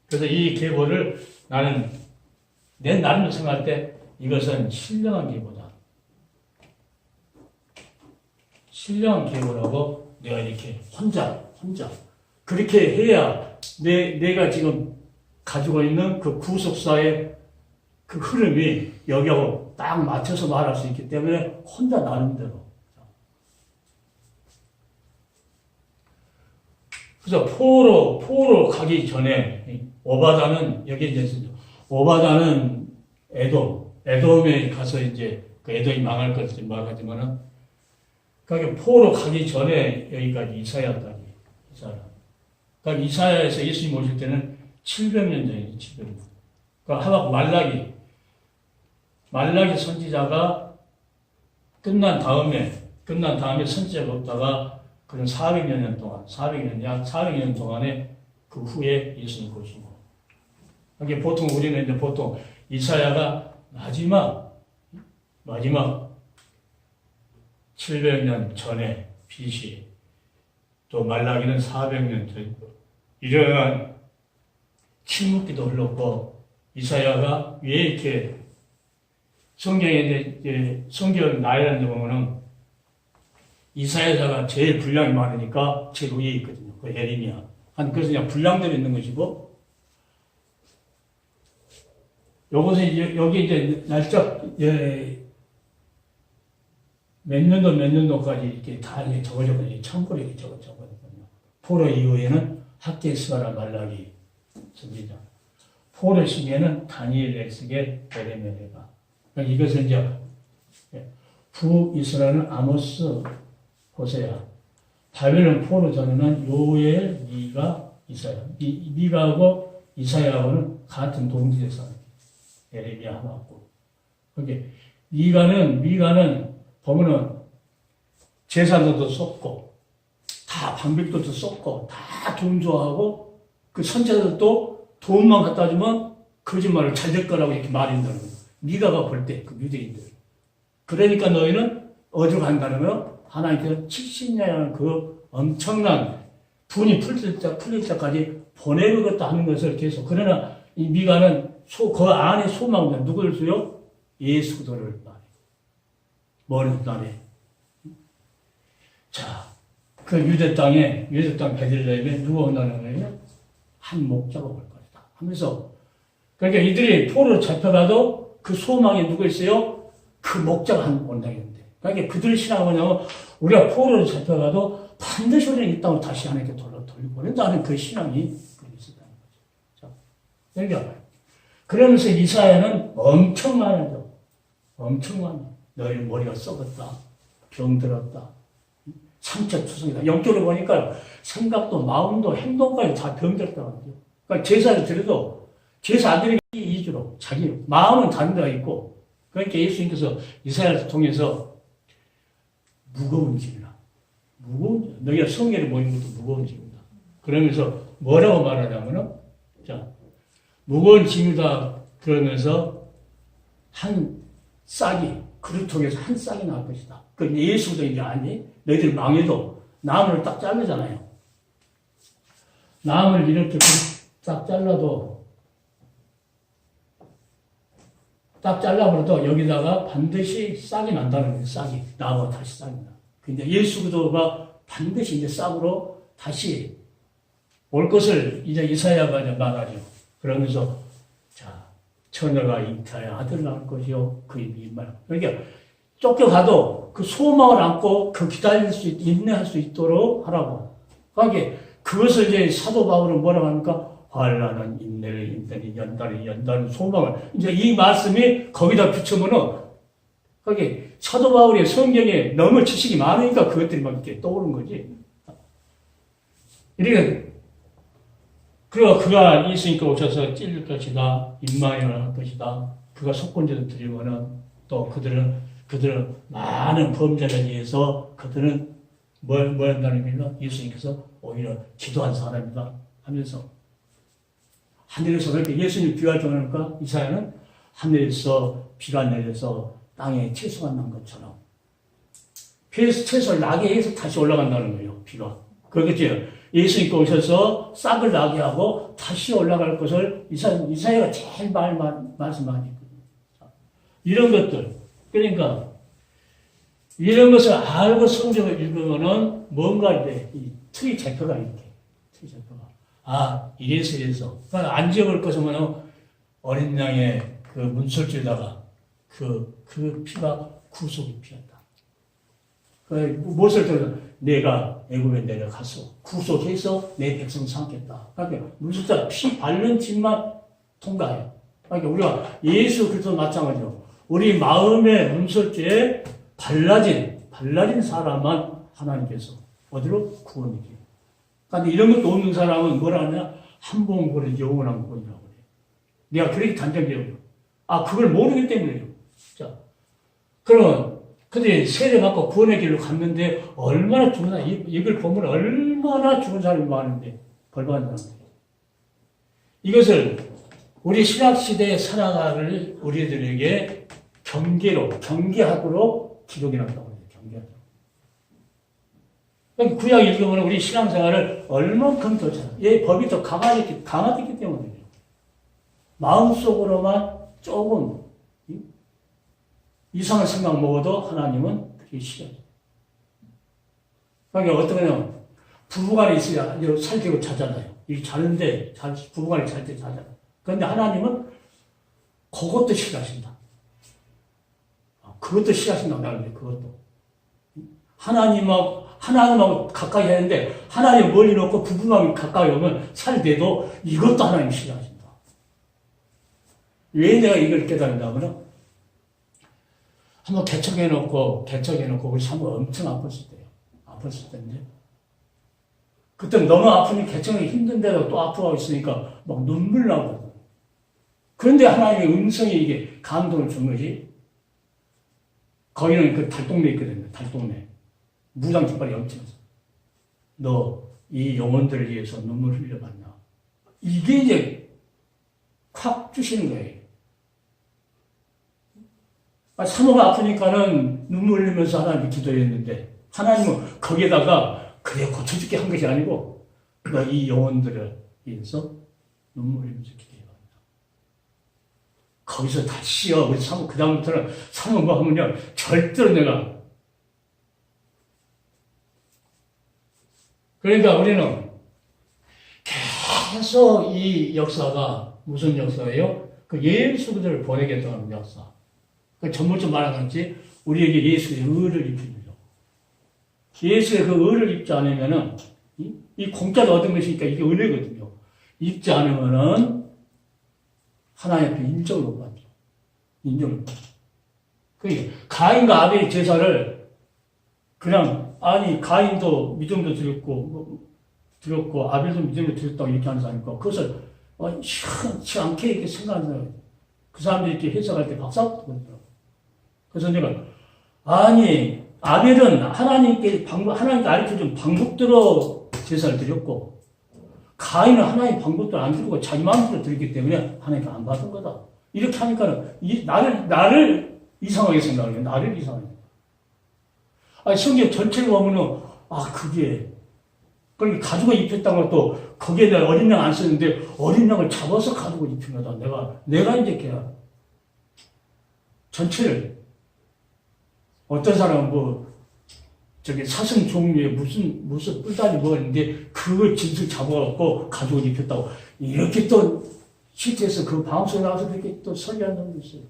그래서 이 계보를 나는 내 나름대로 생각할 때 이것은 신령한 계보다. 신령한 계보라고 내가 이렇게 혼자 그렇게 해야 내가 지금 가지고 있는 그 구속사의 그 흐름이 여기하고 딱 맞춰서 말할 수 있기 때문에 혼자 나름대로. 그래서 포로 가기 전에 오바다는 여기 이제 오바다는 에돔에 가서 이제 그 에돔이 망할 것을 말하지만은 그러니까 포로 가기 전에 여기까지 이사야까지 그러니까 이사야에서 예수님 오실 때는 700년 전이죠. 700년. 그러니까 하박 말라기 선지자가 끝난 다음에 선지자가 없다가 그런 400년 동안에 그 후에 예수님 오시고. 그러니까 보통 우리는 이제 보통 이사야가 마지막 700년 전에 BC, 또 말라기는 400년 전, 이러한 침묵기도 흘렀고, 이사야가 왜 이렇게 성경에 이제 성경 나열하는 데 보면은 이사야가 제일 분량이 많으니까 제일 위에 있거든요. 그 예레미야, 그래서 그냥 분량대로 있는 것이고, 요것은 이제, 여기 이제 날짜, 몇 년도까지 이렇게 다 적어졌거든요. 참고로 이렇게 적어졌거든요. 포로 이후에는 학계 스가랴 말라기 선지자. 포로 시기에는 다니엘 에스겔 에레미야가. 그러니까 이것을 이제 북이스라엘은 아모스 호세야. 바벨론 포로 전에는 요엘, 미가, 이사야. 미가하고 이사야하고는 같은 동지의 사람. 에레미야 하고. 그게 미가는 보면은 제사들도 쏟고 다 방백들도 쏟고 다 돈 좋아하고 그 선지자들도 돈만 갖다 주면 거짓말을 잘 될 거라고 이렇게 말한다는 거예요. 미가가 볼 때 그 유대인들. 그러니까 너희는 어디로 간다는 거예요? 하나님께서 70년이라는 그 엄청난 분이 풀릴 때까지 보내겠다 하는 것을 계속. 그러나 이 미가는 그 안에 소망은 누구를 줘요? 예수 그리스도를 말해. 머리 날에. 자, 그 유대 땅 베들레헴에 누가 온다는 거예요? 한 목자가 올 것이다. 하면서, 그러니까 이들이 포로로 잡혀가도 그 소망에 누가 있어요? 그 목자가 한 온다는데. 그러니까 그들의 신앙은 뭐냐면, 우리가 포로로 잡혀가도 반드시 우리는 이 땅을 다시 하나님께 돌려보낸다는 그 신앙이 있었다는 거죠. 자, 그러니까, 그러면서 이사야는 엄청 많아요. 엄청 많아요. 너희 머리가 썩었다. 병들었다. 상처투성이다. 영적으로 보니까 생각도 마음도 행동까지 다 병들었다고 하죠. 그러니까 제사를 드려도 제사 안 드리는 게 이주로 자기 마음은 다른 데가 있고 그러니까 예수님께서 이사야를 통해서 무거운 짐이라. 너희가 성경에 모이는 것도 무거운 짐이다. 그러면서 뭐라고 말하냐면은 자 무거운 짐이다 그러면서 한 싹이 그루통에서 한 싹이 나올 것이다. 그 예수도 이제 아니 너희들 망해도 나무를 딱 자르잖아요. 나무를 이렇게 딱 잘라버려도 여기다가 반드시 싹이 난다는 거예요. 싹이 나무가 다시 싹이 나. 근데 예수 그리스도가 반드시 이제 싹으로 다시 올 것을 이제 이사야가 이제 말하죠. 그러면서 자 처녀가 잉타의 아들을 낳을 것이요 그 이름이 말. 그러니까 쫓겨가도 그 소망을 안고 그 기다릴 수 인내할 수 있도록 하라고. 그러니까 그것을 이제 사도 바울은 뭐라고 합니까? 환난은 인내를 인내니 연단은 소망을. 이제 이 말씀이 거기다 비추면은 거기 사도 바울의 성경에 너무 지식이 많으니까 그것들이 막 이렇게 떠오르는 거지. 이렇게 그리고 그가 예수님께 오셔서 찔릴 것이다, 임마형을 할 것이다. 그가 속건제를 드리면은 또 그들은 많은 범죄를 위해서 그들은 뭘 한다는 겁니까? 예수님께서 오히려 기도한 사람이다 하면서 하늘에서 그렇게 예수님 비가 정하니까 이사야는 하늘에서 비가 내려서 땅에 채소가 난 것처럼 채소를 나게 해서 다시 올라간다는 거예요. 비가. 그렇겠죠. 예수님께 오셔서 싹을 나게 하고 다시 올라갈 것을 이사야가 제일 말씀 많이 했거든요. 이런 것들. 그러니까 이런 것을 알고 성경을 읽으면은 뭔가 이제 이 틀이 잡혀가 이렇게. 틀이 잡혀가. 아, 이래서. 그러니까 안 지어볼 것이면 어린 양의 그 문설주에다가 그 피가 구속의 피였다. 무엇을 들어서 내가 애굽에 내려가서 구속해서 내 백성 삼겠다. 그러니까 문설주가 피 바른 집만 통과해요. 그러니까 우리가 예수 그리스도 마찬가지로 우리 마음의 문설주에 발라진 사람만 하나님께서 어디로 구원이죠. 그런데 이런 것도 없는 사람은 뭐라 하냐? 한 번 구원은 영원한 구원이라고 그래요. 내가 그렇게 단정되어요. 아, 그걸 모르기 때문에요. 자, 그러면 근데 세례받고 구원의 길로 갔는데 얼마나 죽은 사람, 이걸 보면 얼마나 죽은 사람이 많은데 벌받는 사람들. 이것을 우리 신학시대에 살아가는 우리들에게 경계하도록 기록이 났다고 해요. 경계하도록. 그러니까 구약 읽으면 우리 신앙생활을 얼만큼 더 잘, 이 법이 더 강화됐기 때문이에요. 마음속으로만 조금 이상한 생각 먹어도 하나님은 그게 싫어요. 그러니까 어떻게 하냐면 부부간에 있어야 살되고 자잖아요. 이게 자는데, 부부간에 잘 때 자잖아요. 그런데 하나님은 그것도 싫어하신다. 그것도 싫어하신다고 나는데, 그것도. 하나님하고 가까이 하는데, 하나님 멀리 놓고 부부만 가까이 오면 살돼도 이것도 하나님 싫어하신다. 왜 내가 이걸 깨달은가 하면, 한번 개척해놓고, 우리 사모가 엄청 아팠을 때요. 아팠을 때인데, 그때 너무 아프니 개척이 힘든데도 또 아프고 있으니까 막 눈물 나고. 그런데 하나님의 음성이 이게 감동을 준 거지. 거기는 그 달동네 있거든요. 달동네. 무당 깃발이 엄청 있어. 너 이 영혼들을 위해서 눈물 흘려봤나? 이게 이제 확 주시는 거예요. 사모가 아프니까는 눈물 흘리면서 하나님께 기도했는데 하나님은 거기에다가 그래 고쳐줄게 한 것이 아니고 너 이 영혼들을 위해서 눈물 흘리면서 기도해봐. 거기서 다시요 우리 사모 그 다음부터는 사모 뭐 하면요 절대로 내가 그러니까 우리는 계속 이 역사가 무슨 역사예요? 그 예수 그리스도를 보내겠다는 역사. 그 전부터 말하는지 우리에게 예수의 의를 입힙니다. 예수의 그 의를 입지 않으면은 이 공짜로 얻은 것이니까 이게 은혜거든요. 입지 않으면은 하나님 앞에 인정을 못 받죠. 인정을 못 받죠. 그게 가인과 아벨의 제사를 그냥 아니 가인도 믿음도 드렸고 아벨도 믿음도 드렸다고 이렇게 하는 사람이니까 그것을 시원치 않게 이렇게 생각하는 사람이에요. 그 사람들이 이렇게 해석할 때 박사부터 그러더라고요. 그래서 내가 아니 아벨은 하나님께 가르쳐준 방법대로 제사를 드렸고 가인은 하나님 방법대로 안 드리고 자기 마음대로 드렸기 때문에 하나님께 안 받은 거다. 이렇게 하니까는 나를 이상하게 생각해요. 나를 이상하게. 아니 성경 전체를 보면은 그게 그러니까 가죽을 입혔다는 것도 거기에 대한 어린 양 안 쓰는데 어린 양을 잡아서 가죽을 입힌 거다. 내가 이제 걔야. 전체를 어떤 사람은 사슴 종류의 무슨 뿔다리 뭐가 있는데 그걸 진술 잡아갖고 가죽을 입혔다고 이렇게 또 시트에서 그 방송에 나와서 그렇게 또 설교하는 놈도 있어요.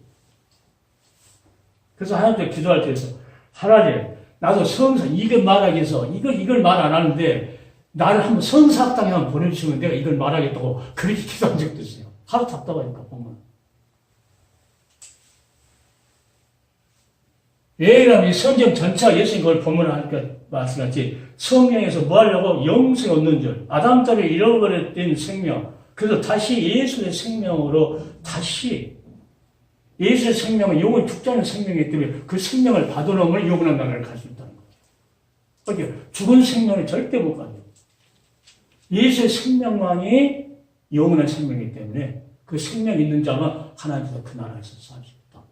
그래서 하나님께 기도할 때에서 하나님 나도 성사 이걸 말하기 위해서 이걸 말 안 하는데 나를 한번 성사학당에 한번 보내주시면 내가 이걸 말하겠다고 그렇게 기도한 적도 있어요. 하루 답답하니까 보면. 왜냐하면 성경 전체가 예수님 그걸 본문하니까 말씀하지 성경에서 뭐 하려고 영생 얻는 줄 아담 때를 잃어버렸던 생명 그래서 다시 예수의 생명으로 다시 예수의 생명은 영을 죽자는 생명이기 때문에 그 생명을 받아놓으면 영원한 나라를 갈 수 있다는 거죠. 그러니까 죽은 생명은 절대 못 가요. 예수의 생명만이 영원한 생명이기 때문에 그 생명 있는 자만 하나님께서 그 나라에서 살 수 있다.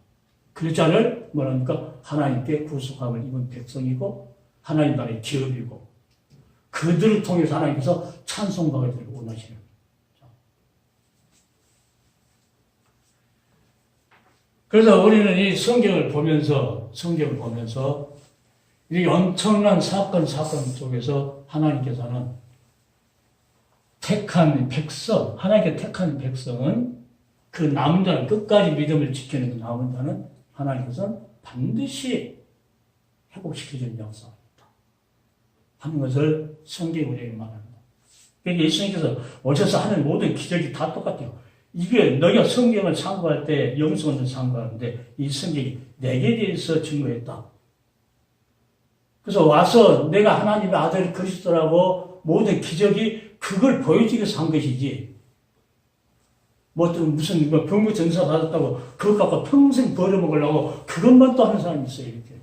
그 자를 뭐랍니까? 하나님께 구속함을 입은 백성이고 하나님 나라의 기업이고 그들을 통해서 하나님께서 찬송받을 원하시는 거죠. 그래서 우리는 이 성경을 보면서 이 엄청난 사건 속에서 하나님께서는 하나님께 택한 백성은 그 남은 자는 끝까지 믿음을 지키는 그 남은 자는 하나님께서는 반드시 회복시켜주는 역사가 있다 하는 것을 성경이 우리에게 말합니다. 그러니까 예수님께서 오셔서 하는 모든 기적이 다 똑같아요. 이게 너희가 성경을 상고할 때 영성을 상고하는데 이 성경이 내게 대해서 증거했다. 그래서 와서 내가 하나님의 아들 그리스도라고 모든 기적이 그걸 보여주기 위해서 한 것이지 무슨 병무 전사 받았다고 그것 갖고 평생 벌어먹으려고 그것만 또 하는 사람이 있어요. 이렇게.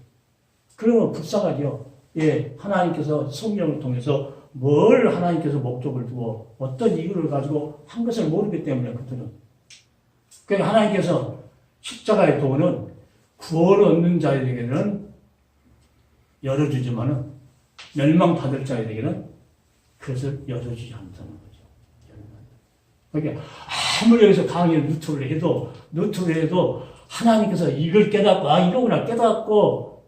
그러면 불쌍하죠. 예, 하나님께서 성경을 통해서 뭘 하나님께서 목적을 두고 어떤 이유를 가지고 한 것을 모르기 때문에 그들은. 그러니까 하나님께서 십자가의 도는 구원을 얻는 자에게는 열어주지만은 멸망받을 자에게는 그것을 열어주지 않다는 거죠. 그러니까 아무리 여기서 강의를 유튜브를 해도 하나님께서 이걸 깨닫고 이거구나 깨닫고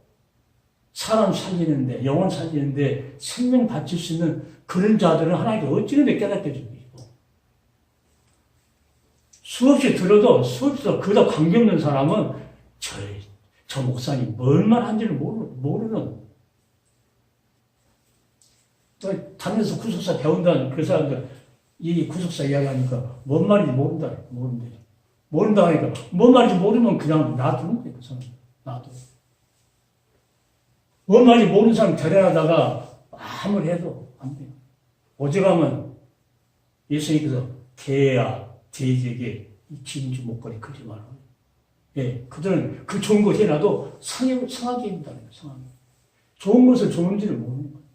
사람 살리는데, 영혼 살리는데 생명 바칠 수 있는 그런 자들은 하나님께 어찌나 깨닫게 주고 있고, 수없이 들어도 수없이 그보다 관계없는 사람은 저 목사님 뭘만 한지를 모르는, 또 다니면서 구속사 배운다는 그 사람들 이 구속사 이야기하니까 뭔 말인지 모른다 하니까 뭔 말인지 모르면 그냥 놔두는 거예요. 그 사람 놔둬. 뭔 말인지 모르는 사람 데려다가 아무리 해도 안 돼요. 오직하면 예수님께서 개야 돼지에게 이 진주 목걸이 걸지 마라. 예, 그들은 그 좋은 거 해놔도 상하게 입는다는 거예요. 상하게. 좋은 것을 좋은지를 모르는 거예요.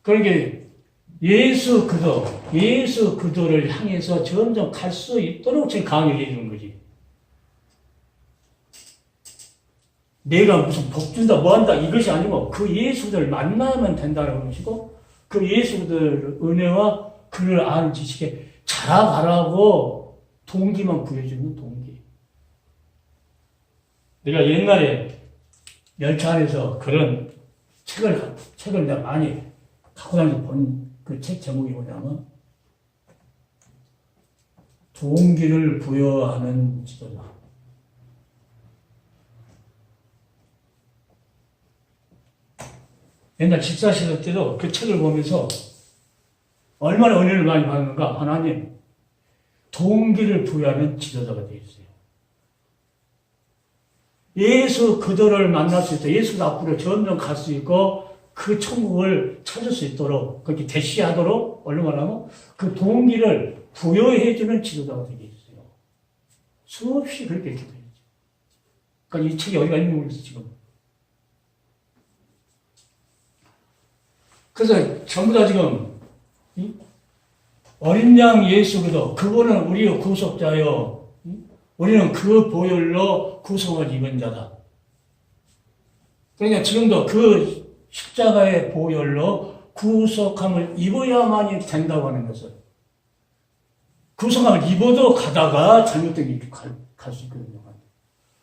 그러니까 예수 그도를 향해서 점점 갈 수 있도록 지금 강의를 해주는 거지. 내가 무슨 복 준다, 뭐 한다, 이것이 아니고 그 예수들을 만나면 된다라고 그러시고, 그 예수들 은혜와 그를 아는 지식에 자라가라고 동기만 부여주는 동기. 내가 옛날에 열차 안에서 그런 책을 내가 많이 갖고 다니면서 본 그 책 제목이 뭐냐면, 동기를 부여하는 지도자. 옛날 집사 시절 때도 그 책을 보면서 얼마나 은혜를 많이 받는가. 하나님, 동기를 부여하는 지도자가 되어 있어요. 예수 그들을 만날 수 있도록, 예수 앞으로 점점 갈 수 있고 그 천국을 찾을 수 있도록, 그렇게 대시하도록, 얼른 말하면 그 동기를 부여해주는 지도자가 되게 있어요. 수없이 그렇게 기도해야죠. 그러니까 이 책이 어디가 있는지 모르겠어, 지금. 그래서 전부 다 지금, 어린 양 예수 그리스도, 그분은 우리의 구속자요. 우리는 그 보혈로 구속을 입은 자다. 그러니까 지금도 그 십자가의 보혈로 구속함을 입어야만이 된다고 하는 것을. 구속함을 입어도 가다가 잘못된 길을 갈 수 있거든요.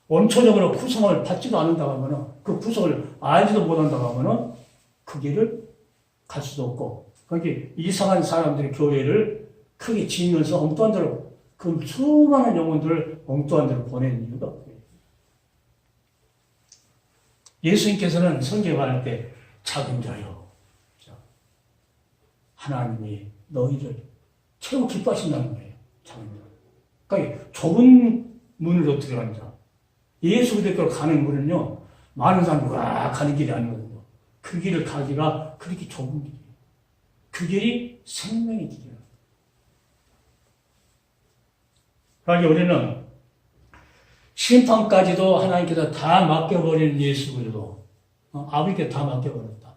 원초적으로 구속함을 받지도 않는다고 하면, 그 구속을 알지도 못한다고 하면 그 길을 갈 수도 없고, 거기 이상한 사람들이 교회를 크게 지으면서 엉뚱한 데로, 그 수많은 영혼들을 엉뚱한 데로 보내는 이유가 없어요. 예수님께서는 성경에 말할 때 작은 자여, 하나님이 너희를 최고 기뻐하신다는 거예요. 작은 자. 그러니까 좁은 문으로 들어가는 자. 예수 그리스도로 가는 문은요, 많은 사람이 와 가는 길이 아니거든요. 그 길을 가기가 그렇게 좁은 길이에요. 그 길이 생명의 길이에요. 그러니까 우리는 심판까지도 하나님께서 다 맡겨버린 예수 그리스도, 아버지께 다 맡겨버렸다.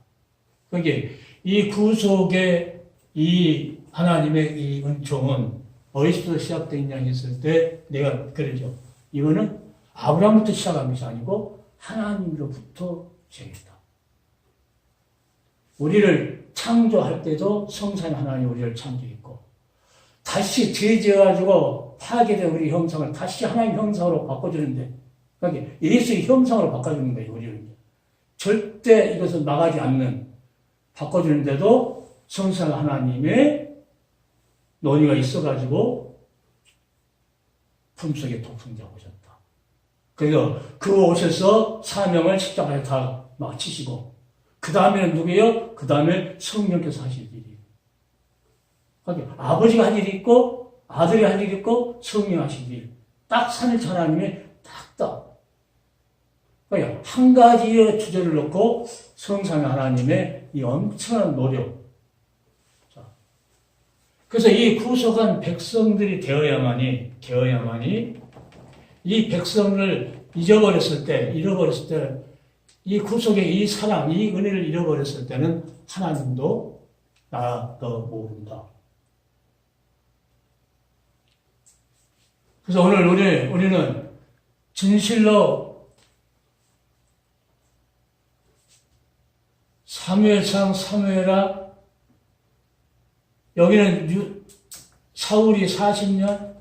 그러니까 이 구속의 이 하나님의 이 은총은 어디서부터 시작되느냐 했을 때 내가 그러죠. 이거는 아브라함부터 시작한 것이 아니고 하나님으로부터 시작했다. 우리를 창조할 때도 성산 하나님 우리를 창조했고, 다시 죄지어가지고 파괴된 우리 형상을 다시 하나님 형상으로 바꿔주는데, 그러니까 예수의 형상으로 바꿔주는 거예요, 우리를. 절대 이것을 나가지 않는, 바꿔주는데도 성산 하나님의 논의가 있어가지고 품속에 독생자 오셨다. 그래서 그 옷에서 사명을 십자가에 다 마치시고, 그 다음에는 누구예요? 그 다음에 성령께서 하실 일이에요. 그러니까 아버지가 할 일이 있고, 아들이 할 일이 있고, 성령 하실 일. 딱 삼위일체 하나님의 딱딱. 그러니까 한 가지의 주제를 놓고 성삼위 하나님의 이 엄청난 노력. 자, 그래서 이 구속한 백성들이 되어야만이 이 백성을 잃어버렸을 때, 이 구속의 이 사랑, 이 은혜를 잃어버렸을 때는 하나님도 나 너 모른다. 그래서 오늘 우리는 진실로 사무엘상 사무엘아, 여기는 사울이 40년,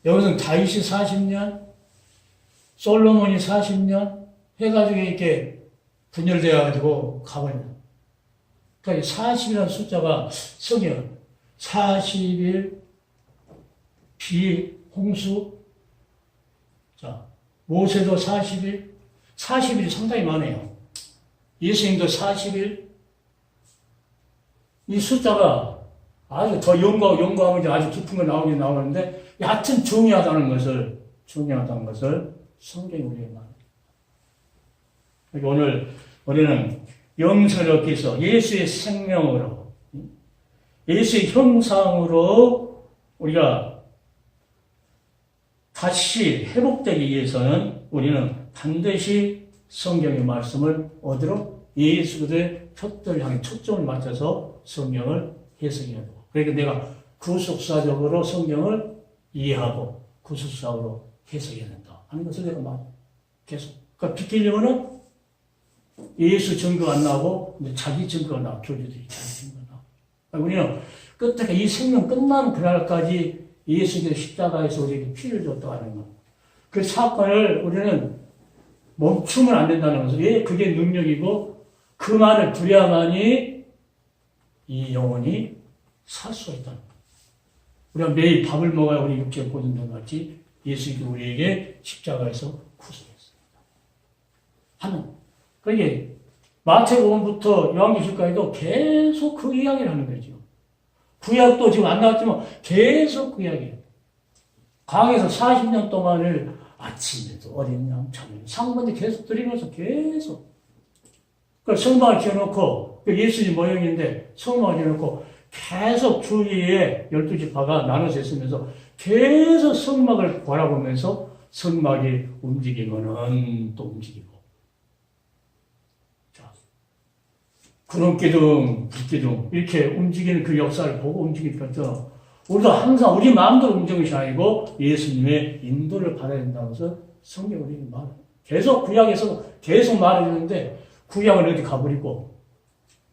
여기는 다윗이 40년, 솔로몬이 40년, 해가지고 이렇게 분열되어가지고 가버립니다. 그러니까 40이라는 숫자가 성경 40일 비홍수 자 모세도 40일 40일이 상당히 많아요. 예수님도 40일 이 숫자가 아주 더 연구하면 아주 깊은 거 나오긴 나오는데 여하튼 중요하다는 것을 성경이 우리에게 말합니다. 오늘 우리는 영생을 얻기 위해서 예수의 생명으로 예수의 형상으로 우리가 다시 회복되기 위해서는 우리는 반드시 성경의 말씀을 얻으러 예수 그리스도의 표들을 향해 초점을 맞춰서 성경을 해석해야 되고 그러니까 내가 구속사적으로 성경을 이해하고 구속사적으로 해석해야 된다 하는 것을 내가 말 계속 그러니까 비키려면은 예수 증거 안 나오고 자기 증거가 나와 교주들이 자기 증거 나와 우리는 끝에 이 생명 끝나는 그날까지 예수님께서 십자가에서 우리에게 피를 줬다고 하는 것. 그 사건을 우리는 멈추면 안 된다는 것을. 왜? 그게 능력이고 그 말을 두려야만이 이 영혼이 살 수가 있다는 것. 우리가 매일 밥을 먹어야 우리 육체가 보존된 것 같이 예수님께서 우리에게 십자가에서 구속했습니다. 하는. 그러니까 마태복음부터 요한계시록까지도 계속 그 이야기를 하는 거죠. 구약도 지금 안 나왔지만 계속 그 이야기예요. 강에서 40년 동안을 아침에도 어린 양, 저녁에 상반대 계속 드리면서 계속. 그 성막을 지어놓고, 예수님 모형인데 성막을 지어놓고 계속 주위에 12지파가 나눠져 있으면서 계속 성막을 바라보면서 성막이 움직이면은 또 움직이고. 구름기둥, 불기둥 이렇게 움직이는 그 역사를 보고 움직이니까 우리도 항상 우리 마음대로 움직이는 것이 아니고 예수님의 인도를 받아야 된다고 해서 성경을 말해요. 계속 구약에서 계속 말해주는데 구약을 어디 가버리고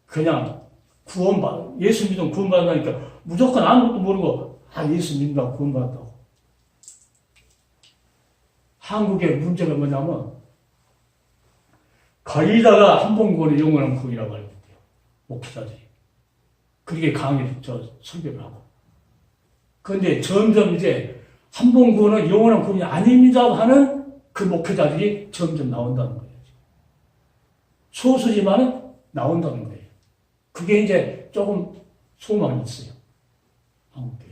그냥 예수 믿으면 구원받는다니까 무조건 아무것도 모르고 예수 믿는다고 구원받았다고. 한국의 문제가 뭐냐면 거의다가 한 번 구원이 영원한 구원이라고 알고 있대요. 목회자들이. 그렇게 강의 설교를 하고. 그런데 점점 이제 한 번 구원은 영원한 구원이 아닙니다 하는 그 목회자들이 점점 나온다는 거예요. 소수지만은 나온다는 거예요. 그게 이제 조금 소망이 있어요. 한국에.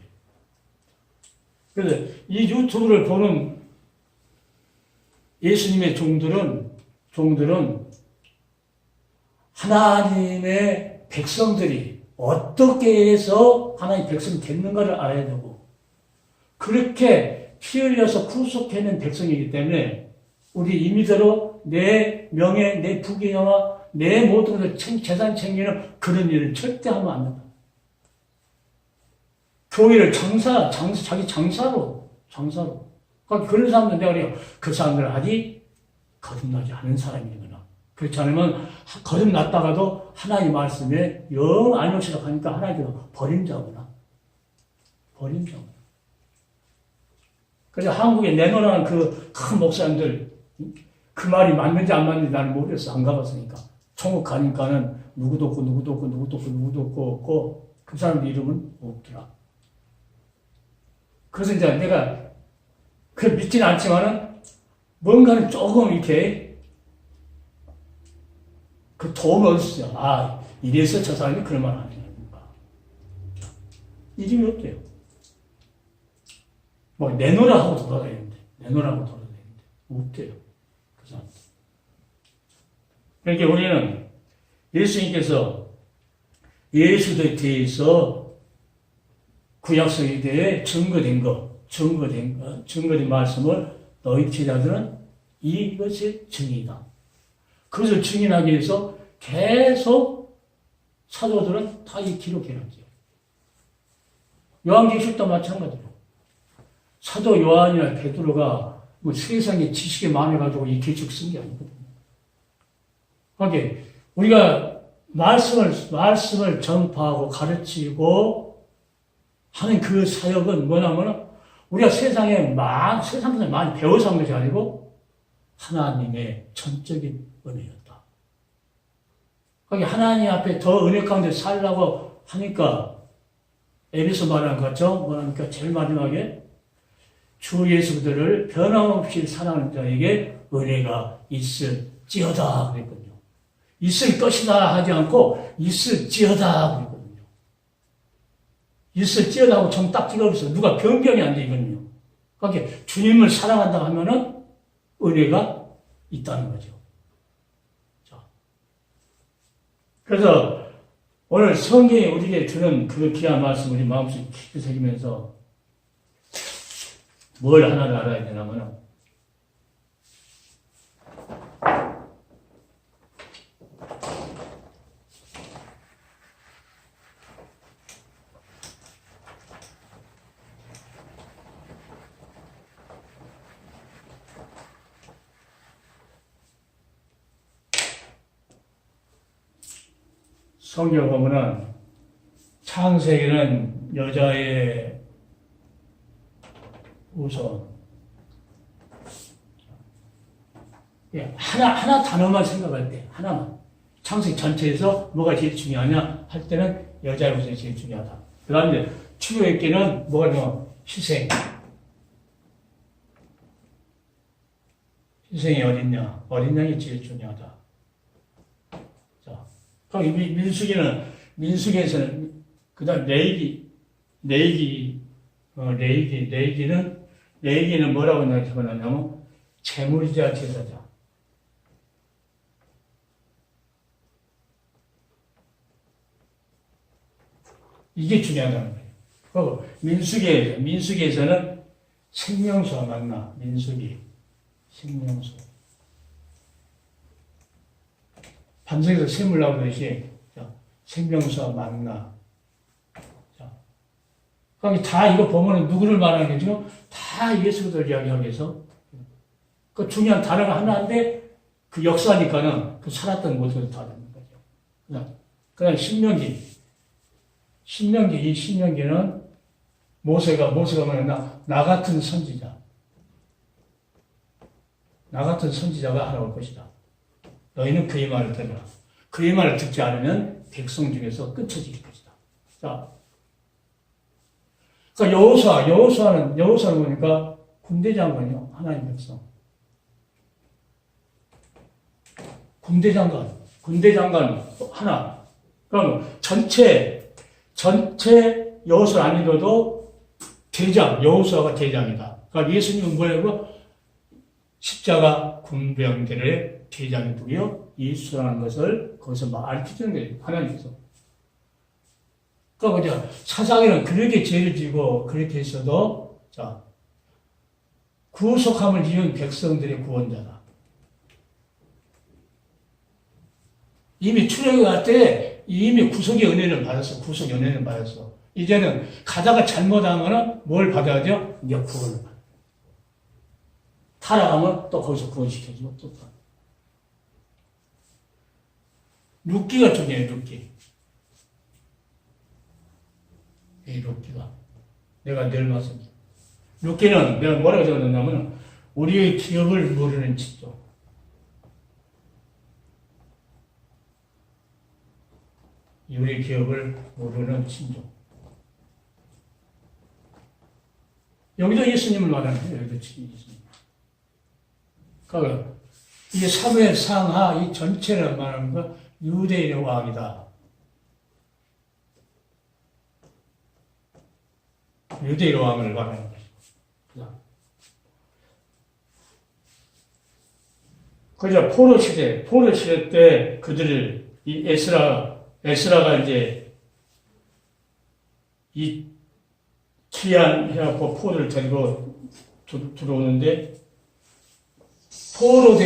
그래서 이 유튜브를 보는 예수님의 종들은 하나님의 백성들이 어떻게 해서 하나님의 백성이 됐는가를 알아야 되고 그렇게 피 흘려서 구속해낸 백성이기 때문에 우리 임의대로 내 명예, 내 부귀영화, 내 모든 것을 재산 챙기는 그런 일을 절대 하면 안 된다. 교회를 자기 장사로. 그러니까 그런 사람들 내가 그래요. 그 사람들은 아직 거듭나지 않은 사람이구나. 그렇지 않으면 거듭났다가도 하나님 말씀에 영 안녕시라고 하니까 하나님께서 버림자구나. 그래서 한국에 내놓으라는 그 큰 목사님들 그 말이 맞는지 안 맞는지 나는 모르겠어. 안 가봤으니까. 천국 가니까는 누구도 없고 그 사람들 이름은 없더라. 그래서 이제 내가 그 믿지는 않지만은 뭔가는 조금 이렇게 그 도움을 얻었어요. 이래서 저 사람이 그런 말 하는 건가. 이름이 없대요. 뭐 내놓으라 하고 돌아다니는데 없대요. 그 사람. 그러니까 우리는 예수님께서 예수에 대해서 구약성에 대해 증거된 말씀을 너희 제자들은 이것이 증이다. 그것을 증인하기 위해서 계속 사도들은 다 이 기록해놨죠. 요한계시록도 마찬가지로 사도 요한이나 베드로가 뭐 세상에 지식이 많아가지고 이 계시록 쓴 게 아니거든요. 그러니까 우리가 말씀을 전파하고 가르치고 하는 그 사역은 뭐냐면 우리가 세상에서 많이 배워서 한 것이 아니고 하나님의 전적인 은혜였다. 거기 하나님 앞에 더 은혜 가운데 살라고 하니까 에베소 말하는 거죠. 뭐라니까 제일 마지막에 주 예수 그들을 변함없이 사랑하는 자에게 은혜가 있을지어다 그랬거든요. 있을 것이다 하지 않고 있을지어다 그랬거든요. 있을지어다 하고 정 딱 찍어서 누가 변경이 안 돼 이거는요. 그러니까 주님을 사랑한다 하면은 은혜가 있다는 거죠. 자, 그래서 오늘 성경이 우리에게 주는 그 귀한 말씀 우리 마음속에 깊이 새기면서 뭘 하나를 알아야 되냐면은 성경 보면은 창세기는 여자의 우선 하나 단어만 생각할 때 하나만 창세기 전체에서 뭐가 제일 중요하냐 할 때는 여자의 우선이 제일 중요하다. 그 다음에 출애굽기는 뭐가 희생. 희생이 어딨냐? 어린 양이 제일 중요하다. 자, 그럼 민수기에서는 그다음 레이기는 뭐라고 적어놨냐면 재물이자 제사자. 이게 중요하다는 거예요. 그리고 민수기에서는 생명수와 만나. 민수기 생명수. 반석에서 샘물 나오듯이 생명수와 만나. 그러니까 다 이거 보면은 누구를 말하는 거죠? 다 예수를 이야기하기 위해서. 그 중요한 단어가 하나인데 그 역사니까는 그 살았던 모습을 다 되는 거죠. 그다음 신명기는 모세가 뭐냐 나 같은 선지자. 나 같은 선지자가 하나 올 것이다. 너희는 그의 말을 들으라. 그의 말을 듣지 않으면 백성 중에서 끊쳐질 것이다. 자, 그러니까 여호수아는 보니까 군대 장관이요. 하나님 백성. 군대 장관 하나. 그럼 전체 여호수아 아니더라도 여호수아가 대장이다. 그러니까 예수님은 뭐라고? 십자가 군병들의 대장이 누구요? 예수라는 것을 거기서 알려주는 거예요. 하나님께서. 그러니까 사사기는 그렇게 죄를 지고 그렇게 했어도 자 구속함을 이은 백성들의 구원자다. 이미 출애굽할 때 이미 구속의 은혜를 받았어. 구속의 은혜를 받았어. 이제는 가다가 잘못하면 뭘 받아야죠? 이제 구원을 받아. 타락하면 또 거기서 구원시켜주고 또 룻기가 중요해요. 룻기가 내가 늘 말씀드렸죠. 룻기는 내가 뭐라고 적어놨냐면 우리의 기업을 모르는 친족. 우리의 기업을 모르는 친족. 여기도 예수님을 말하는 거예요. 여기도 예수님. 그러니까 이게 사무엘 상하 이 전체를 말하는 거 유대인의 왕이다. 유대인의 왕을 말하는 것이고. 그죠? 포로 시대 때 그들을 이 에스라가 이제 이 기한해갖고 포로를 데리고 들어오는데 포로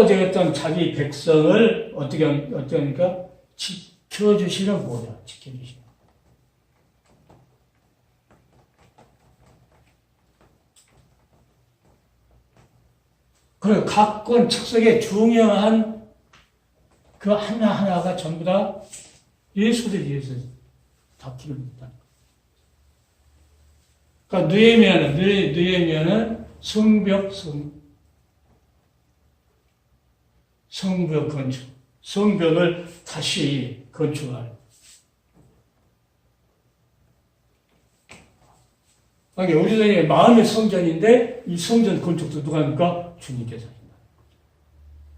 되었던 자기 백성을 어떻게 하니까 지켜주시는 뭐냐? 지켜주시는. 그리고 각권 책석에 중요한 그 하나하나가 전부 다 예수를 위해서 다 기록했다. 그러니까 느헤미야는 성벽 건축, 성벽을 다시 건축할. 그러니까 우리들의 마음의 성전인데 이 성전 건축도 누가 합니까? 주님께서 합니다.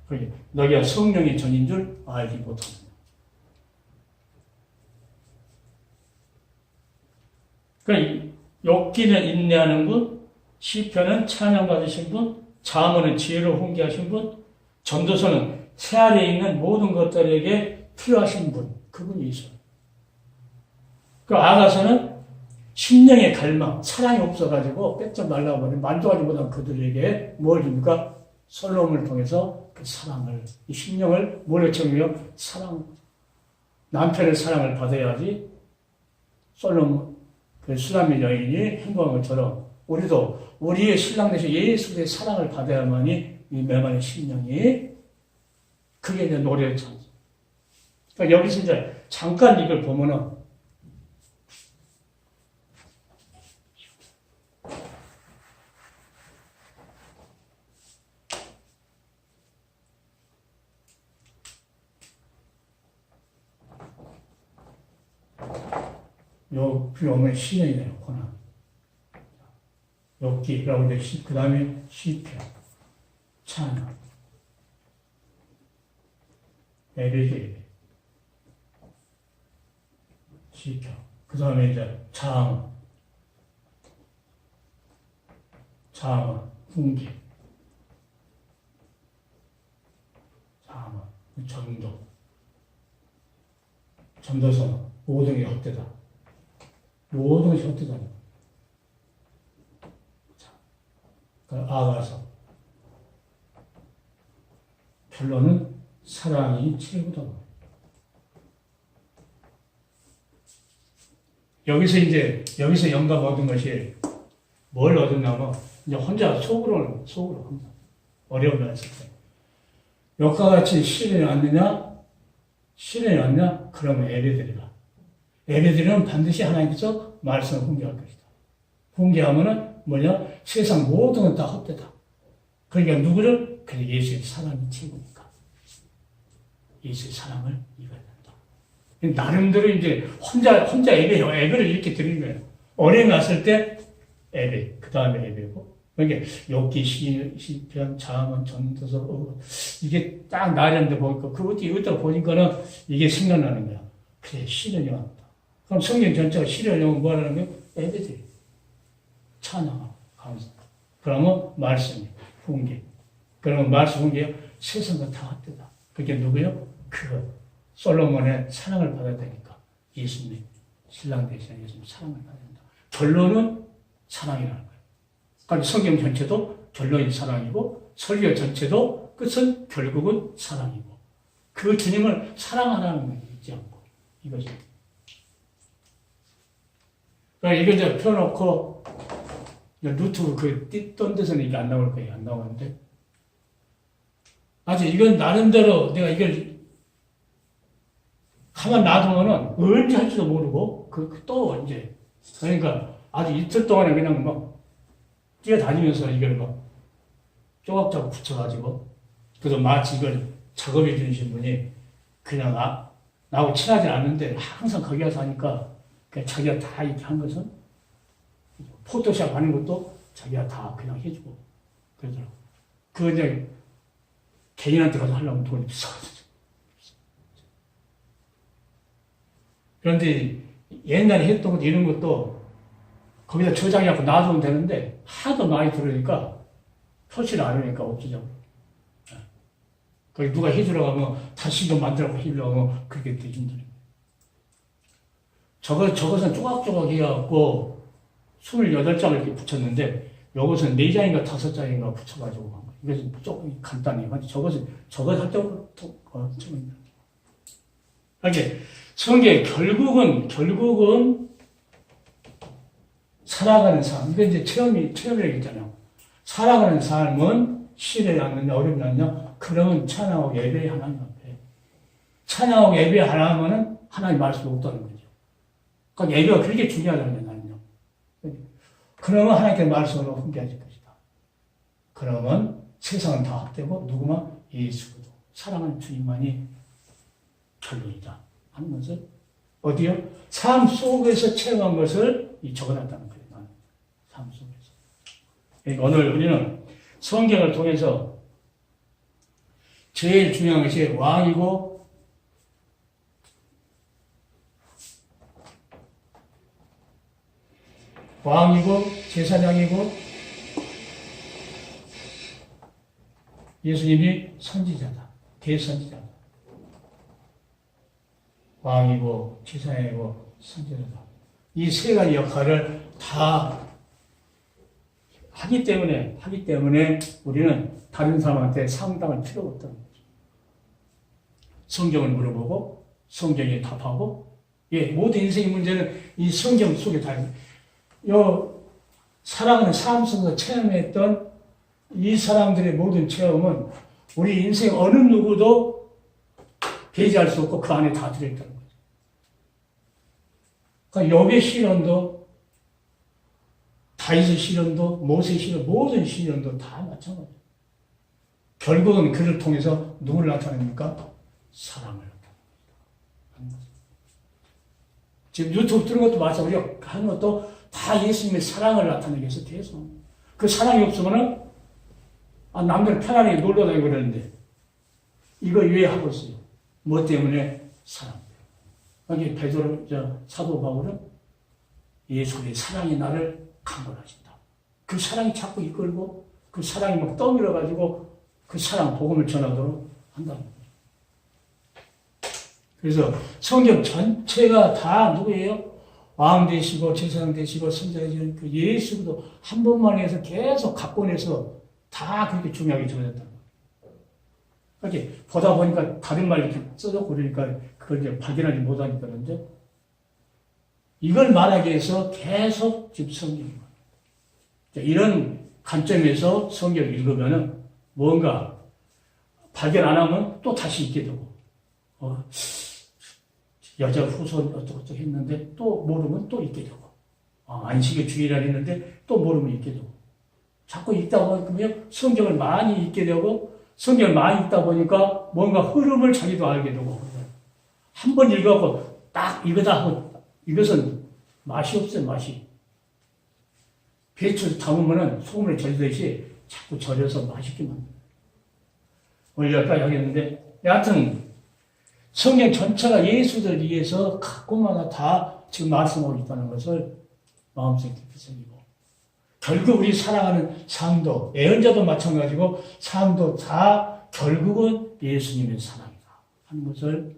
그러니까 너희가 성령의 전인 줄 알지 못하느냐. 그러니까 욥기는 인내하는 분, 시편은 찬양 받으신 분, 잠언은 지혜로 훈계하신 분, 전도서는 새 안에 있는 모든 것들에게 필요하신 분, 그분이 있어요. 그 아가서는 심령의 갈망, 사랑이 없어가지고 뺏지 말라고 하는 만족하지 못한 그들에게 뭘 줍니까? 솔로몬을 통해서 그 사랑을, 이 심령을 몰래 채우며 남편의 사랑을 받아야지 솔로몬, 그 수람의 여인이 행복한 것처럼 우리도 우리의 신랑 대신 예수의 사랑을 받아야만이 이 메마른 심령이 그게 이제 노래의 찬송. 그러니까 여기서 이제 잠깐 이걸 보면은 요 비오면 시련이네요. 고난. 욥기, 그 다음에 시편, 찬양, 예배, 시편, 그 다음에 이제 잠언, 훈계, 잠언, 전도서, 모든 게 헛되다. 모든 것이 헛되다. 아가서 결론은 사랑이 최고다. 여기서 영감 얻은 것이 뭘 얻었냐면 이제 혼자 속으로 혼자 어려움을 했을 때 역과 같이 시련이 왔냐? 그러면 예배드리라. 예배드리면 반드시 하나님께서 말씀을 훈계할 것이다. 훈계하면은 뭐냐? 세상 모든 건 다 헛되다. 그러니까 누구를? 그냥 예수의 사랑이 최고니까. 예수의 사랑을 이겨야 된다. 나름대로 이제 혼자 예배를 이렇게 드리는 거예요. 어린이 났을 때 예배, 그 다음에 예배고. 그러니까 욥기, 시편, 잠언, 전도서 이게 딱 나뉘는데 보니까 이것도 보니까는 이게 생각나는 거야. 그래, 시련이 왔다. 그럼 성경 전체가 시련이 오면 뭐 하는 거야? 예배드려. 찬양하고 감사. 그러면 말씀이 훈계. 그러면 말씀 훈계 세상과 다 헛되다. 그게 누구요? 솔로몬의 사랑을 받아야 되니까 예수님 신랑 대신 예수님 사랑을 받아야 된다. 결론은 사랑이라는 거예요. 그러니까 성경 전체도 결론이 사랑이고 설교 전체도 끝은 결국은 사랑이고 그 주님을 사랑하라는 걸 잊지 않고 이것이. 그러니까 이거 이제 펴놓고 루트 띄던 데서는 이게 안 나올 거예요. 안 나오는데. 아직 이건 나름대로 내가 이걸 가만 놔두면은 언제 할지도 모르고, 또 이제, 그러니까 아주 이틀 동안에 그냥 막 뛰어다니면서 이걸 막 조각조각 붙여가지고, 그래서 마치 이걸 작업해 주신 분이 그냥 나하고 친하지 않는데 항상 거기 가서 하니까 그냥 자기가 다 이렇게 한 것은 포토샵 하는 것도 자기가 다 그냥 해주고 그러더라고. 그거 이제 개인한테 가서 하려면 돈이 비싸거든요. 그런데 옛날에 했던 것 이런 것도 거기다 저장해갖고 놔두면 되는데 하도 많이 들으니까 표시를 안 하니까 없어져. 거기 누가 해주려고 하면 다시 좀 만들어서 해주려고 하면 그렇게 되게 힘들어요. 저것은 조각조각 해갖고 28장을 이렇게 붙였는데 요것은 4장인가 5장인가 붙여가지고 한 거예요. 이것은 조금 간단해요. 저것 할 때부터 엄청 힘들어요. 그러니까 성경 결국은 살아가는 삶. 이게 이제 체험이라고 했잖아요. 살아가는 삶은 시련이 왔느냐, 어렵지 않냐? 그러면 찬양하고 예배의 하나님 앞에. 찬양하고 예배 안 하면은 하나님 말씀이 없다는 거죠. 그러니까 예배가 그렇게 중요하다는 거예요, 나는요. 그러면 하나님께 말씀으로 훈계하실 것이다. 그러면 세상은 다 헛되고 누구만 예수 그리스도 사랑하는 주님만이 결론이다 하는 것을 어디요? 삶 속에서 체험한 것을 적어놨다는 거예요. 나는 삶 속에서. 그러니까 오늘 우리는 성경을 통해서 제일 중요한 것이 왕이고 제사장이고 예수님이 선지자다. 대선지자다. 왕이고 제사장이고 선지자다. 이 세 가지 역할을 다 하기 때문에 우리는 다른 사람한테 상담할 필요가 없다는 거죠. 성경을 물어보고 성경에 답하고 모든 인생의 문제는 이 성경 속에 다 사랑하는 삶 속에서 체험했던 이 사람들의 모든 체험은 우리 인생 어느 누구도 배제할 수 없고 그 안에 다 들어있다는 거죠. 그러니까 욥의 시련도 다윗의 시련도 모세의 시련 모든 시련도 다 마찬가지예요. 결국은 그를 통해서 누구를 나타냅니까? 사랑을 나타냅니다. 지금 유튜브 들은 것도 마찬가지로 하는 것도 다 예수님의 사랑을 나타내기 위해서 계속 그 사랑이 없으면은 남들 편안하게 놀러 다니고 그러는데 이거 왜 하고 있어요? 뭐 때문에? 사랑 때문에. 여기 베드로 사도 바울은 예수의 사랑이 나를 강건하신다. 그 사랑이 자꾸 이끌고 그 사랑이 막 떠밀어가지고 그 사랑 복음을 전하도록 한다는 거예요. 그래서 성경 전체가 다 누구예요? 왕 되시고 제사장 되시고 선지자이신 그 예수도 한 번만 해서 계속 각본해서 다 그렇게 중요하게 적어졌다는 거예요. 이렇게 보다 보니까 다른 말 이렇게 써졌고 그러니까 그걸 이제 발견하지 못하니까 그런데 이걸 말하기 위해서 계속 지금 성경인 거예요. 이런 관점에서 성경을 읽으면은 뭔가 발견 안 하면 또 다시 읽게 되고 여자 후손 어쩌고저쩌고 했는데 또 모르면 또 읽게 되고 안식의 주일이라 했는데 또 모르면 읽게 되고 자꾸 읽다 보니까 성경을 많이 읽게 되고 성경을 많이 읽다 보니까 뭔가 흐름을 자기도 알게 되고 한 번 읽어갖고 딱 이거다 하고 이것은 맛이 없어요. 맛이 배추 담으면은 소금에 절듯이 자꾸 절여서 맛있게 만들어요. 오늘 여기까지 하겠는데 여하튼 성경 전체가 예수를 위해서 각고마다 다 지금 말씀하고 있다는 것을 마음속에 깊이 새기고 결국 우리 살아가는 삶도 예언자도 마찬가지고 삶도 다 결국은 예수님의 사랑이다 하는 것을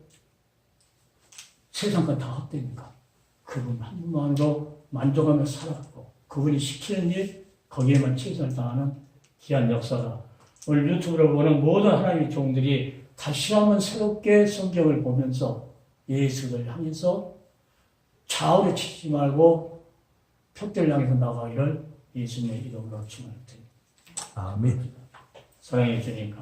세상 건 다 헛되니까 그분 한 분만으로 만족하며 살아가고 그분이 시키는 일 거기에만 최선을 다하는 귀한 역사가 오늘 유튜브를 보는 모든 하나님의 종들이 다시 한번 새롭게 성경을 보면서 예수를 향해서 좌우를 치지 말고 표대를 향해서 나가기를 예수님의 이름으로 축원합니다. 아멘. 사랑해 주님.